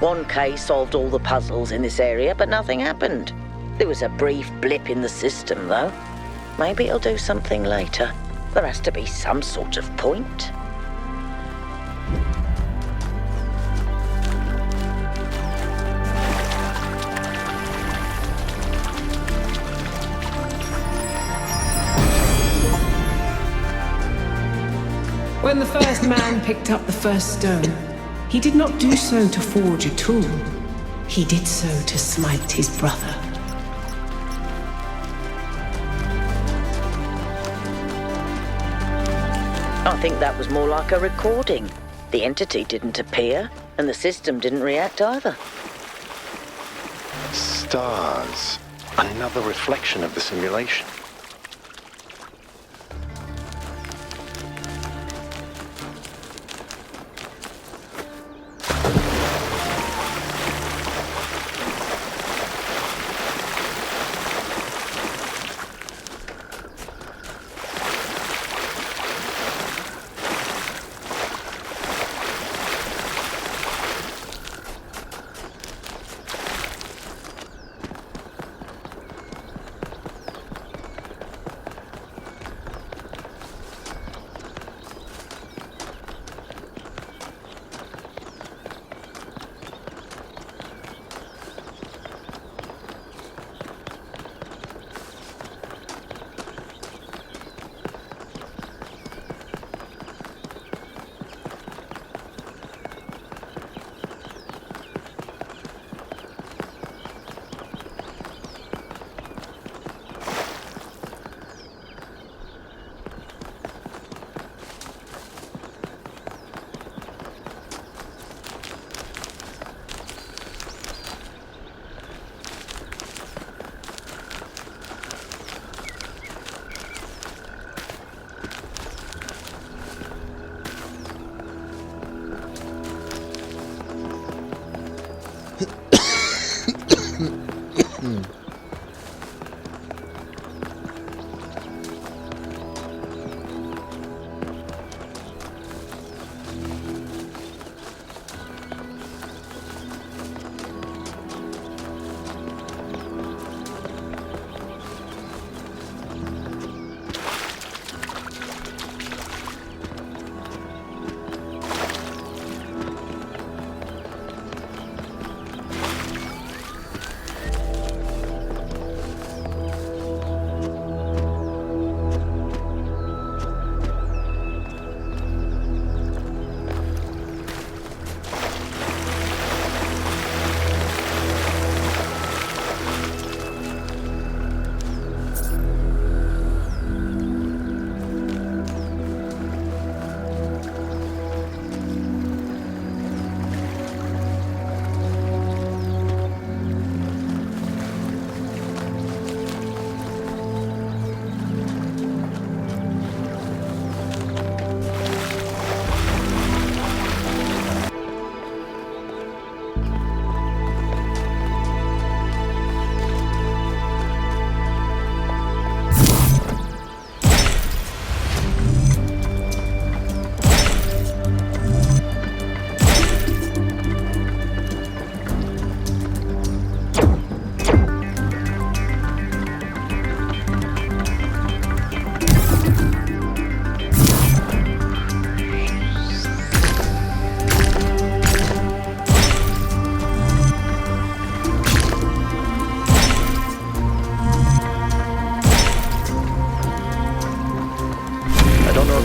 A: One case solved all the puzzles in this area, but nothing happened. There was a brief blip in the system, though. Maybe it'll do something later. There has to be some sort of point.
I: When the first man picked up the first stone, he did not do so to forge a tool. He did so to smite his brother.
A: I think that was more like a recording. The entity didn't appear, and the system didn't react either.
D: Stars. Another reflection of the simulation.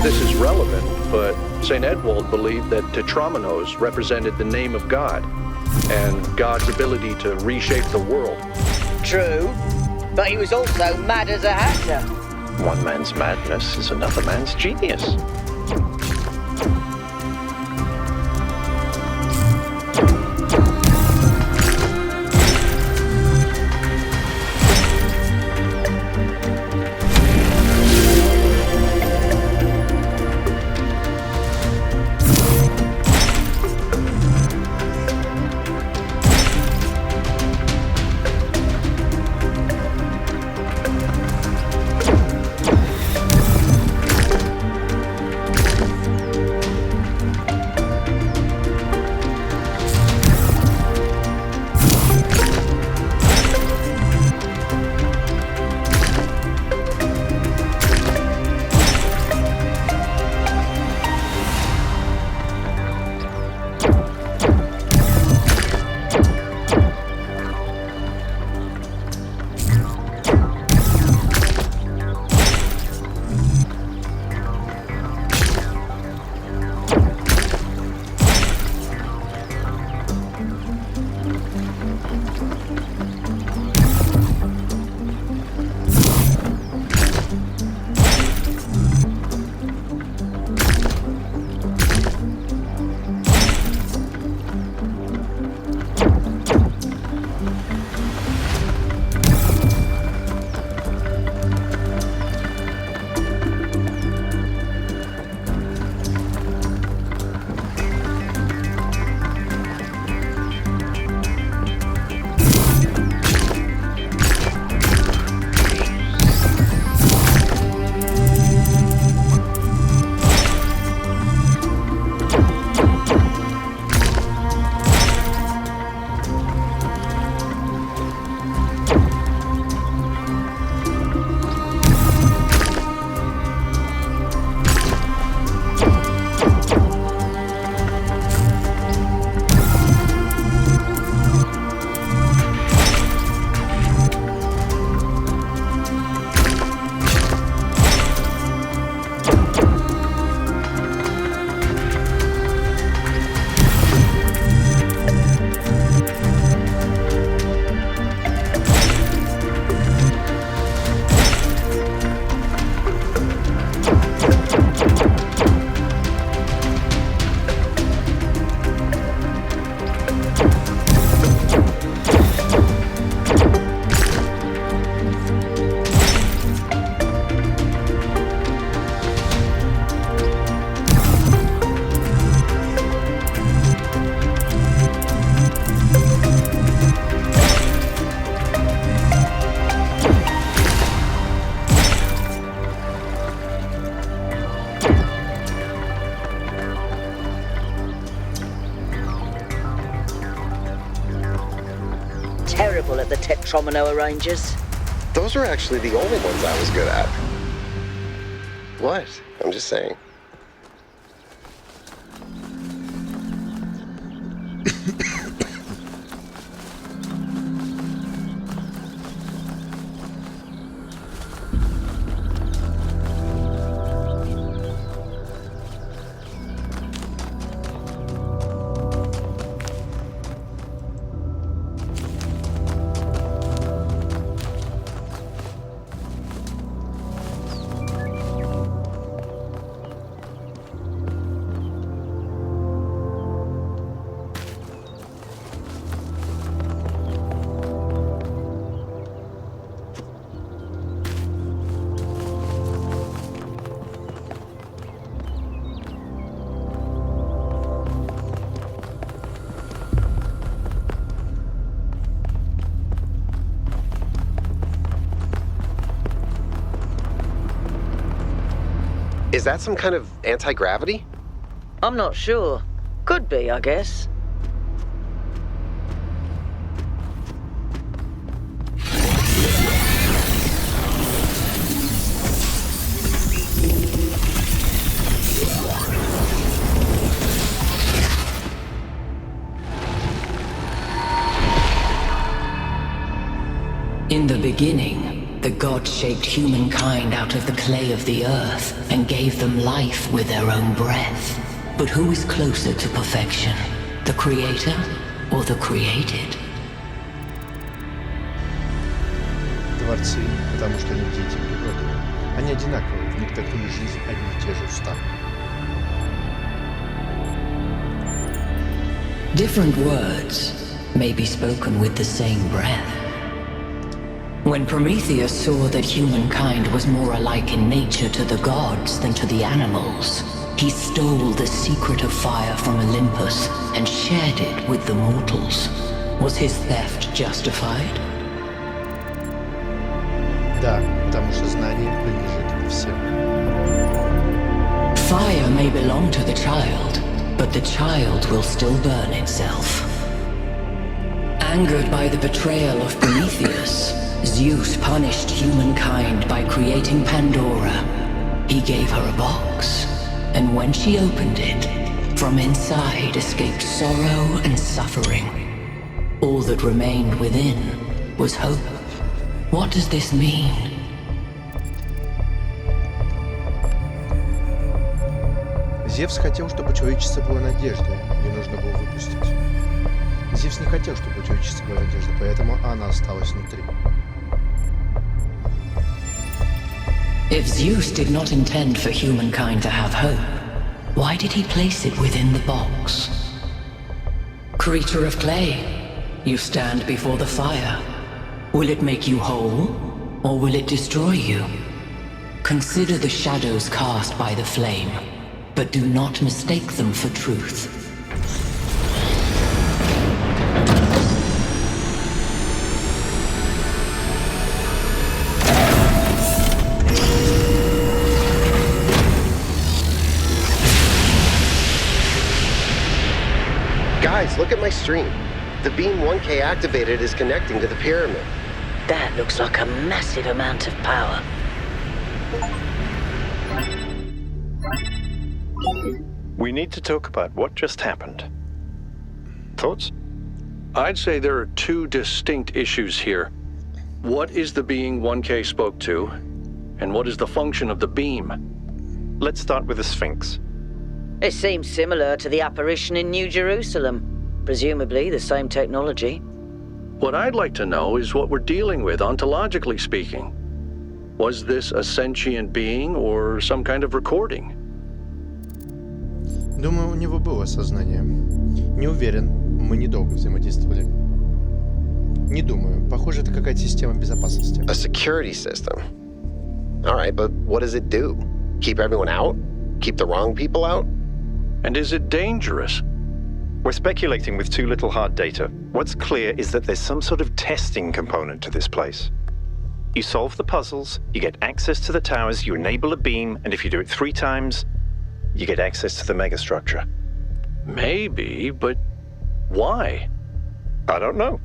H: This is relevant, but St. Edwald believed that tetramenos represented the name of God and God's ability to reshape the world.
A: True, but he was also mad as a hatter.
H: One man's madness is another man's genius.
A: terrible at the tetromino arrangers.
C: Those were actually the only ones I was good at. What? I'm just saying. Is that some kind of anti-gravity?
A: I'm not sure. Could be, I guess.
J: In the beginning, the gods shaped humankind out of the clay of the earth and gave them life with their own breath. But who is closer to perfection, the creator or the created?
B: Творцы, потому что они дети природы. Они одинаковые, в них такую жизнь одни и те же устав.
J: Different words may be spoken with the same breath. When Prometheus saw that humankind was more alike in nature to the gods than to the animals, he stole the secret of fire from Olympus and shared it with the mortals. Was his theft justified?
B: Да, потому что знание принадлежит всем.
J: Fire may belong to the child, but the child will still burn itself. Angered by the betrayal of Prometheus, Zeus punished humankind by creating Pandora. He gave her a box, and when she opened it, from inside escaped sorrow and suffering. All that remained within was hope. What does this mean?
B: Зевс хотел, чтобы человечество было надеждой, ее нужно было выпустить. Зевс не хотел, чтобы у человечества была надежда, поэтому она осталась внутри.
J: If Zeus did not intend for humankind to have hope, why did he place it within the box? Creature of clay, you stand before the fire. Will it make you whole, or will it destroy you? Consider the shadows cast by the flame, but do not mistake them for truth.
C: Guys, look at my stream. The beam 1K activated is connecting to the pyramid.
A: That looks like a massive amount of power.
D: We need to talk about what just happened. Thoughts?
H: I'd say there are two distinct issues here. What is the being 1K spoke to, and what is the function of the beam?
D: Let's start with the Sphinx.
A: It seems similar to the apparition in New Jerusalem. Presumably the same technology.
H: What I'd like to know is what we're dealing with, ontologically speaking. Was this a sentient being or some kind of recording?
B: Думаю, у него было сознание. Не уверен, мы недолго взаимодействовали. Не думаю. Похоже, это какая-то система безопасности.
C: A security system. All right, but what does it do? Keep everyone out? Keep the wrong people out?
H: And is it dangerous?
D: We're speculating with too little hard data. What's clear is that there's some sort of testing component to this place. You solve the puzzles, you get access to the towers, you enable a beam, and if you do it 3 times, you get access to the megastructure.
H: Maybe, but why?
D: I don't know.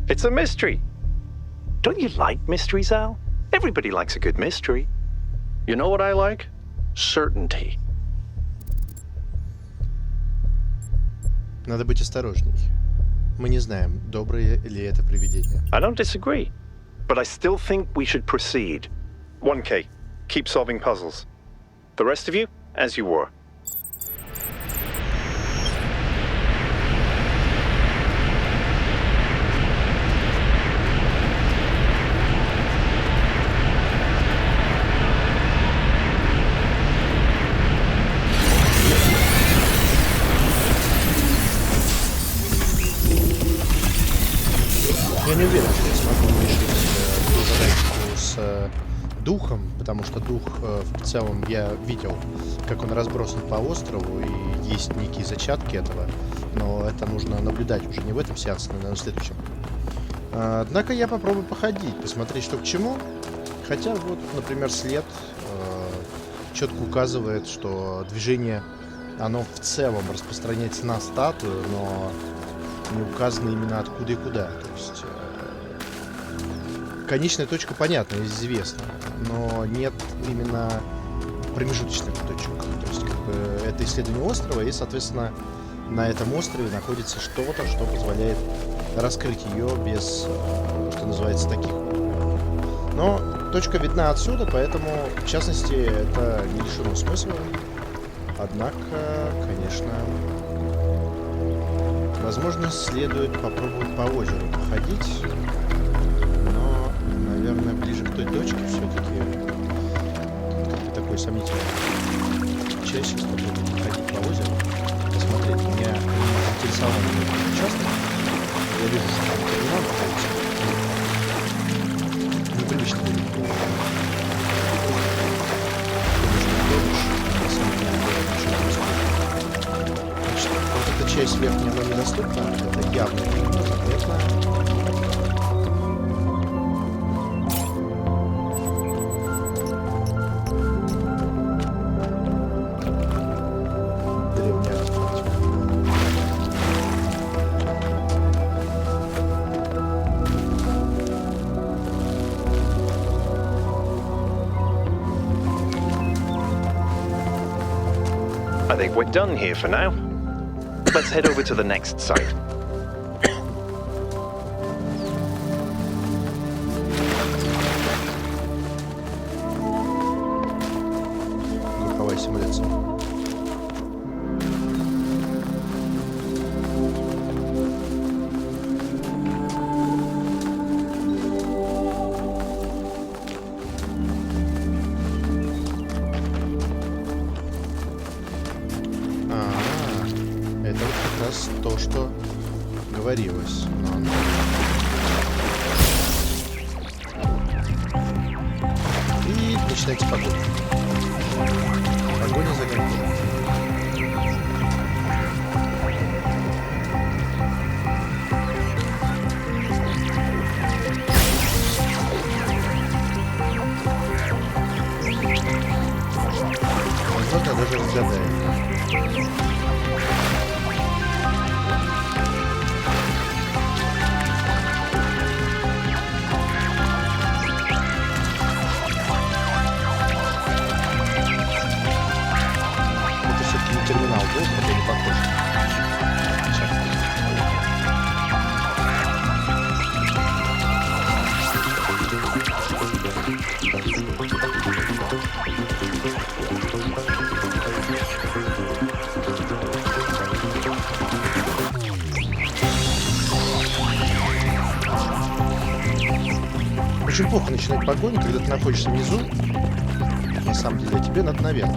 D: It's a mystery. Don't you like mysteries, Al? Everybody likes a good mystery.
H: You know what I like? Certainty.
B: Надо быть осторожней. Мы не знаем, доброе ли это привидение.
D: I don't disagree, but I still think we should proceed. 1K, keep solving puzzles. The rest of you, as you were.
B: Я не уверен, что я смогу решить ту задачку с духом, потому что дух в целом я видел, как он разбросан по острову, и есть некие зачатки этого, но это нужно наблюдать уже не в этом сеансе, но на следующем. Однако я попробую походить, посмотреть, что к чему. Хотя вот, например, след четко указывает, что движение, оно в целом распространяется на статую, но не указано именно откуда и куда. То есть конечная точка понятна, известна, но нет именно промежуточных точек. То есть как бы это исследование острова, и, соответственно, на этом острове находится что-то, что позволяет раскрыть ее без, что называется, таких. Но точка видна отсюда, поэтому, в частности, это не лишено смысла. Однако, конечно, возможно, следует попробовать по озеру походить, но, наверное, ближе к той точке все-таки как-то такой сомнительный. Чаще попробовать походить по озеру, посмотреть. Меня интересовал этот участок. Я вижу, что там терминал находится. Непривычно будет. Вот эта часть верхняя, она недоступна, это явно заметно. Древняя артефактика.
D: I think we're done here for now. Let's head over to the next site.
B: Звуковая симуляция. Это вот как раз то, что говорилось. И начинается погоня. Погоня за гонком. Возможно, даже разгадает. Терминал был, хотя не похож. Очень плохо начинать погоню, когда ты находишься внизу. На самом деле, тебе надо наверх.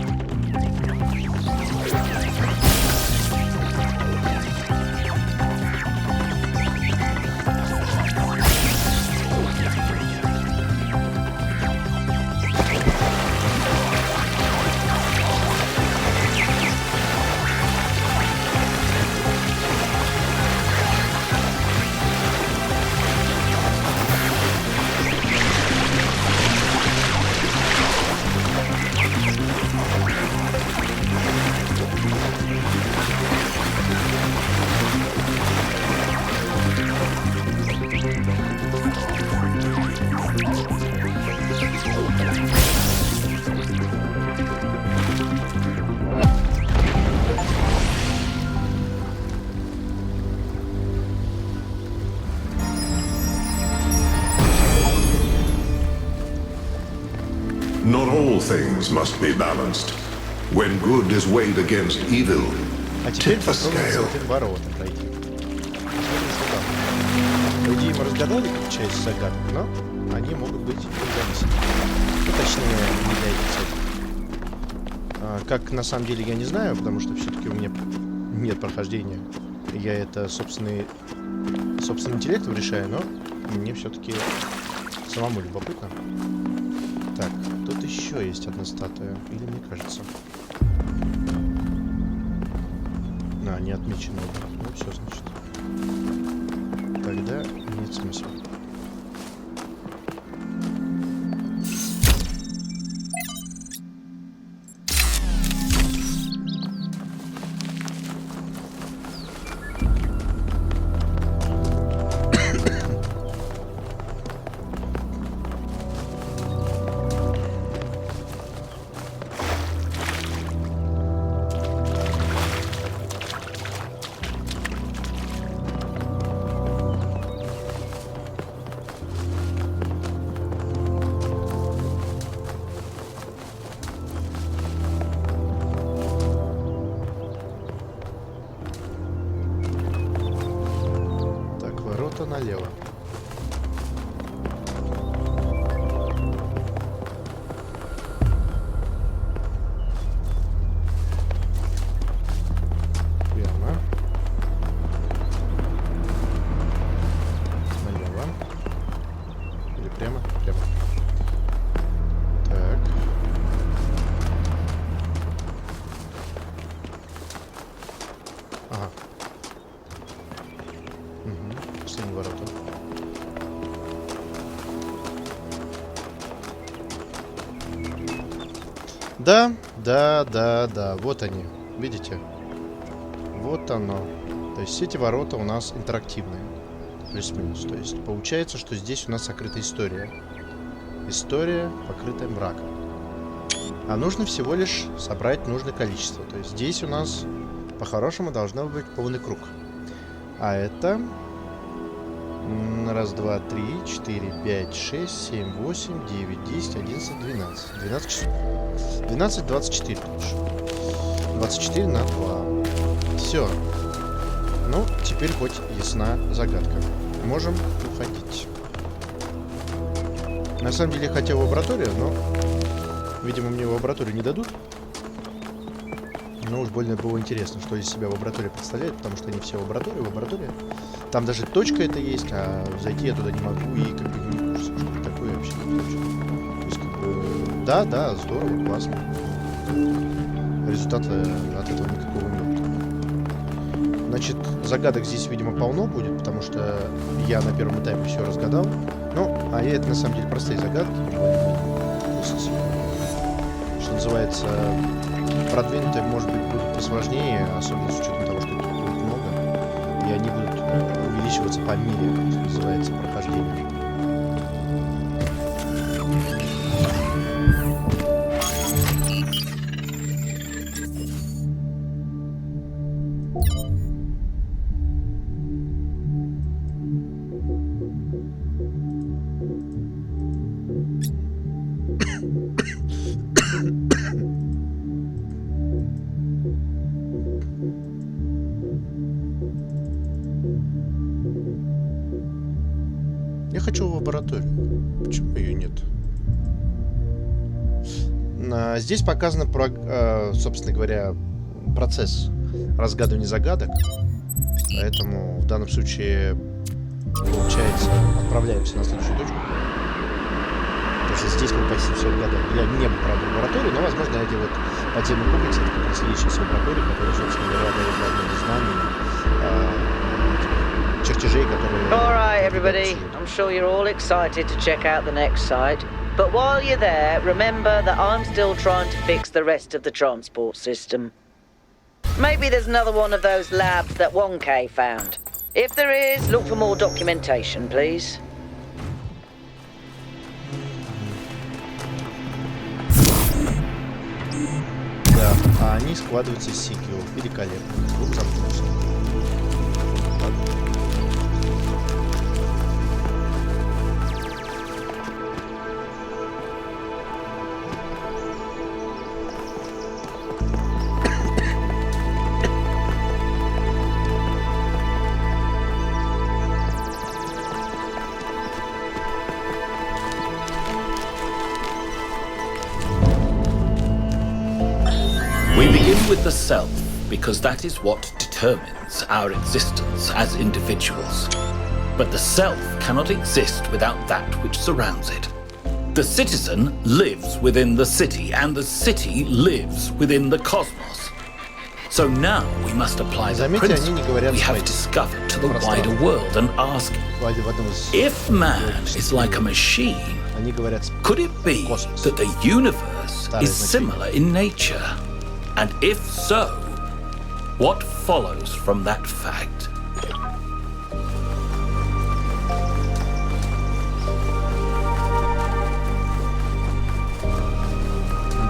F: Not all things must be balanced. When good is weighed against evil,
B: А теперь
F: tip the
B: попробуем
F: scale.
B: золотым воротом пройти. Посмотрим, что там. По идее, мы разгадали часть загадок, но они могут быть независимы. Ну, точнее, не для этих целей. Как на самом деле я не знаю, потому что все-таки у меня нет прохождения. Я это собственным интеллектом решаю, но мне все-таки самому любопытно. Так, тут еще есть одна статуя. Или мне кажется? Не отмечено. Ну, все, значит. Тогда нет смысла. Налево. Верно. Налево. Или прямо? Прямо. Так. Ага. Последние ворота. Да. Вот они. Видите? Вот оно. То есть эти ворота у нас интерактивные. Плюс-минус. То есть получается, что здесь у нас сокрыта история. История, покрытая мраком. А нужно всего лишь собрать нужное количество. То есть здесь у нас по-хорошему должно быть полный круг. А это... 1, 2, 3, 4, 5, 6, 7, 8, 9, 10, 11, 12. 12 часов. 12, 24 лучше. 24 на 2. Все. Ну, теперь хоть ясна загадка. Можем уходить. На самом деле я хотел лабораторию, но... Видимо, мне лабораторию не дадут. Но уж больно было интересно, что из себя лаборатория представляет, потому что они все лаборатория. Там даже точка это есть, а зайти я туда не могу, и как бы не курс, что такое вообще. То есть, как бы, да, здорово, классно. Результата от этого никакого нет. Значит, загадок здесь, видимо, полно будет, потому что я на первом этапе все разгадал. Ну, а это на самом деле простые загадки. Что называется, продвинутые, может быть, будут посложнее, особенно с учетом того, что их будет много, и они будут увеличиваться по мере, что называется, прохождения. Я хочу в лабораторию. Почему ее нет? Здесь показано, собственно говоря, процесс разгадывания загадок. Поэтому в данном случае, получается, отправляемся на следующую точку. Потому что здесь мы почти все отгадали. Я не был, правда, в лаборатории, но, возможно, эти вот подземные комплексы, это как раз следующая лаборатория, которая, собственно говоря, дает одно из знаний, чертежей, которые...
A: All right, everybody. I'm sure you're all excited to check out the next site. But while you're there, remember that I'm still trying to fix the rest of the transport system. Maybe there's another one of those labs that 1K found. If there is, look for more documentation, please.
B: Да, а они складываются из сиквелов. Великолепно. Круг замкнулся.
K: with the self because that is what determines our existence as individuals. But the self cannot exist without that which surrounds it. The citizen lives within the city, and the city lives within the cosmos. So now we must apply the principle we have discovered to the wider world and ask, if man is like a machine, could it be that the universe is similar in nature? And if so, what follows from that fact?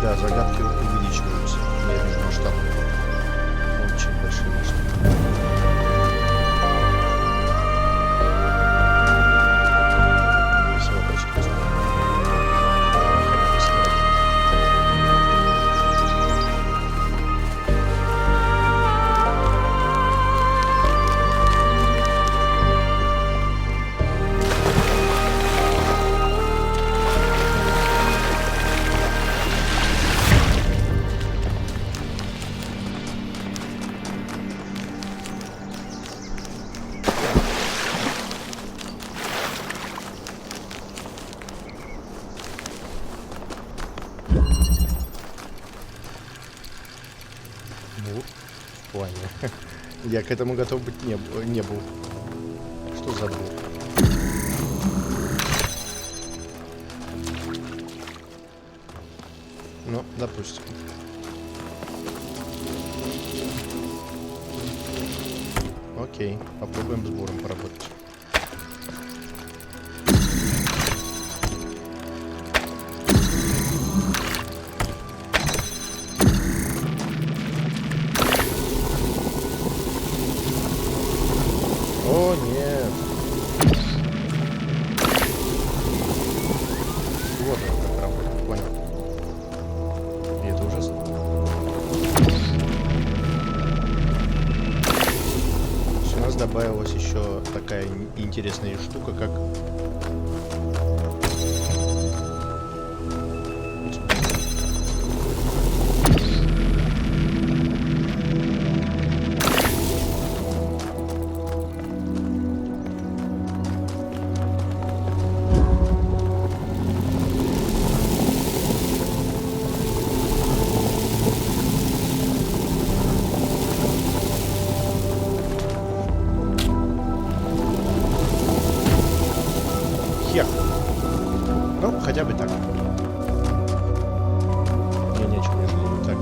B: Да, загадки увеличиваются. Я вижу масштаб. Очень большой масштаб. Все вопросы просто. Я к этому готов быть не был. Что за был? Ну, допустим. Окей, попробуем с буром поработать. О, нет. Вот он как работает, понял. И это ужасно. У нас добавилась еще такая интересная штука, как... Ну, хотя бы так. Я ни о чем не жалею. Так.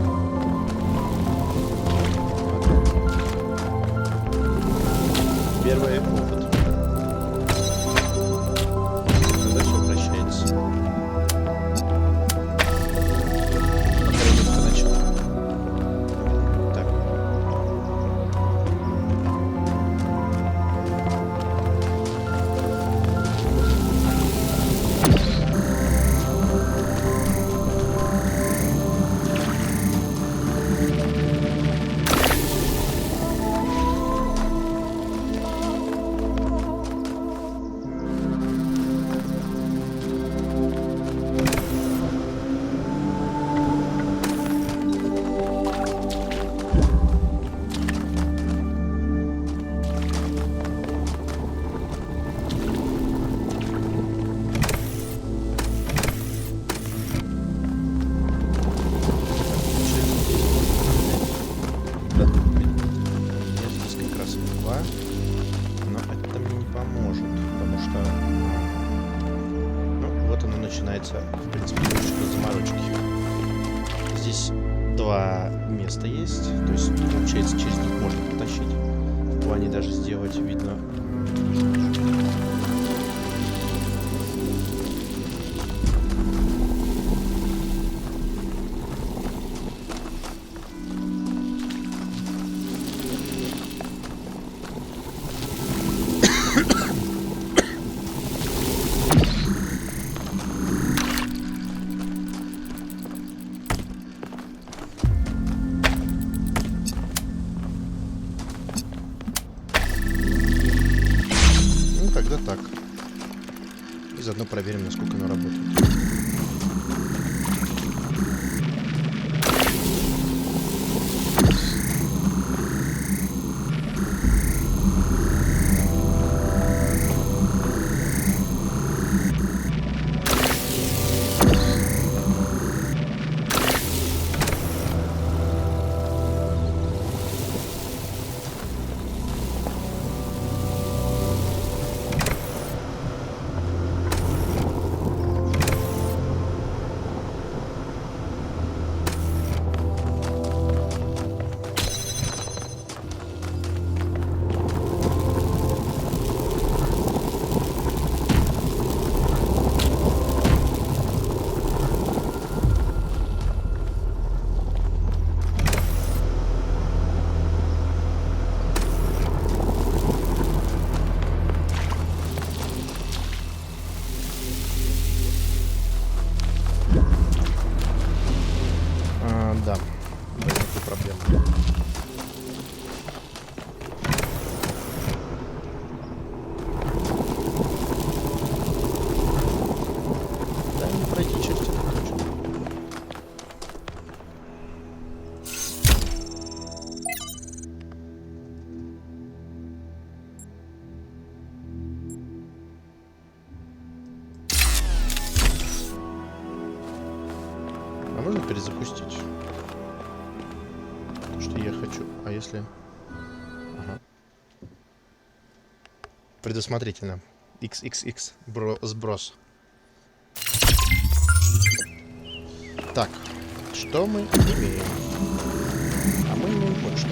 B: Первый опыт. Тогда все прощается. По началу. Так. Но это мне не поможет, потому что, ну, вот оно начинается, в принципе, немножечко заморочки. Здесь два места есть, то есть, получается, через них можно протащить. В плане даже сделать, видно. Тогда так. И заодно проверим, насколько оно работает. перезапустить. То, что я хочу. А если... Ага. Предусмотрительно. XXX. Сброс. Так. Что мы имеем? А мы имеем вот что.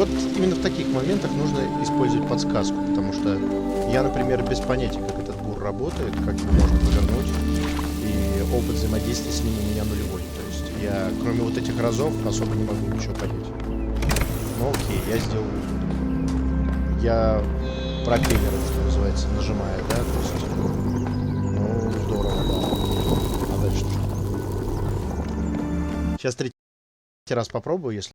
B: Вот именно в таких моментах нужно использовать подсказку, потому что я, например, без понятия, как этот бур работает, как его можно повернуть, и опыт взаимодействия с ним у меня нулевой. То есть я, кроме вот этих разов, особо не могу ничего понять. Ну окей, я сделал... Я пропеллер, что называется, нажимаю, да, то есть... Ну, здорово, да. А дальше что? Сейчас третий раз попробую, если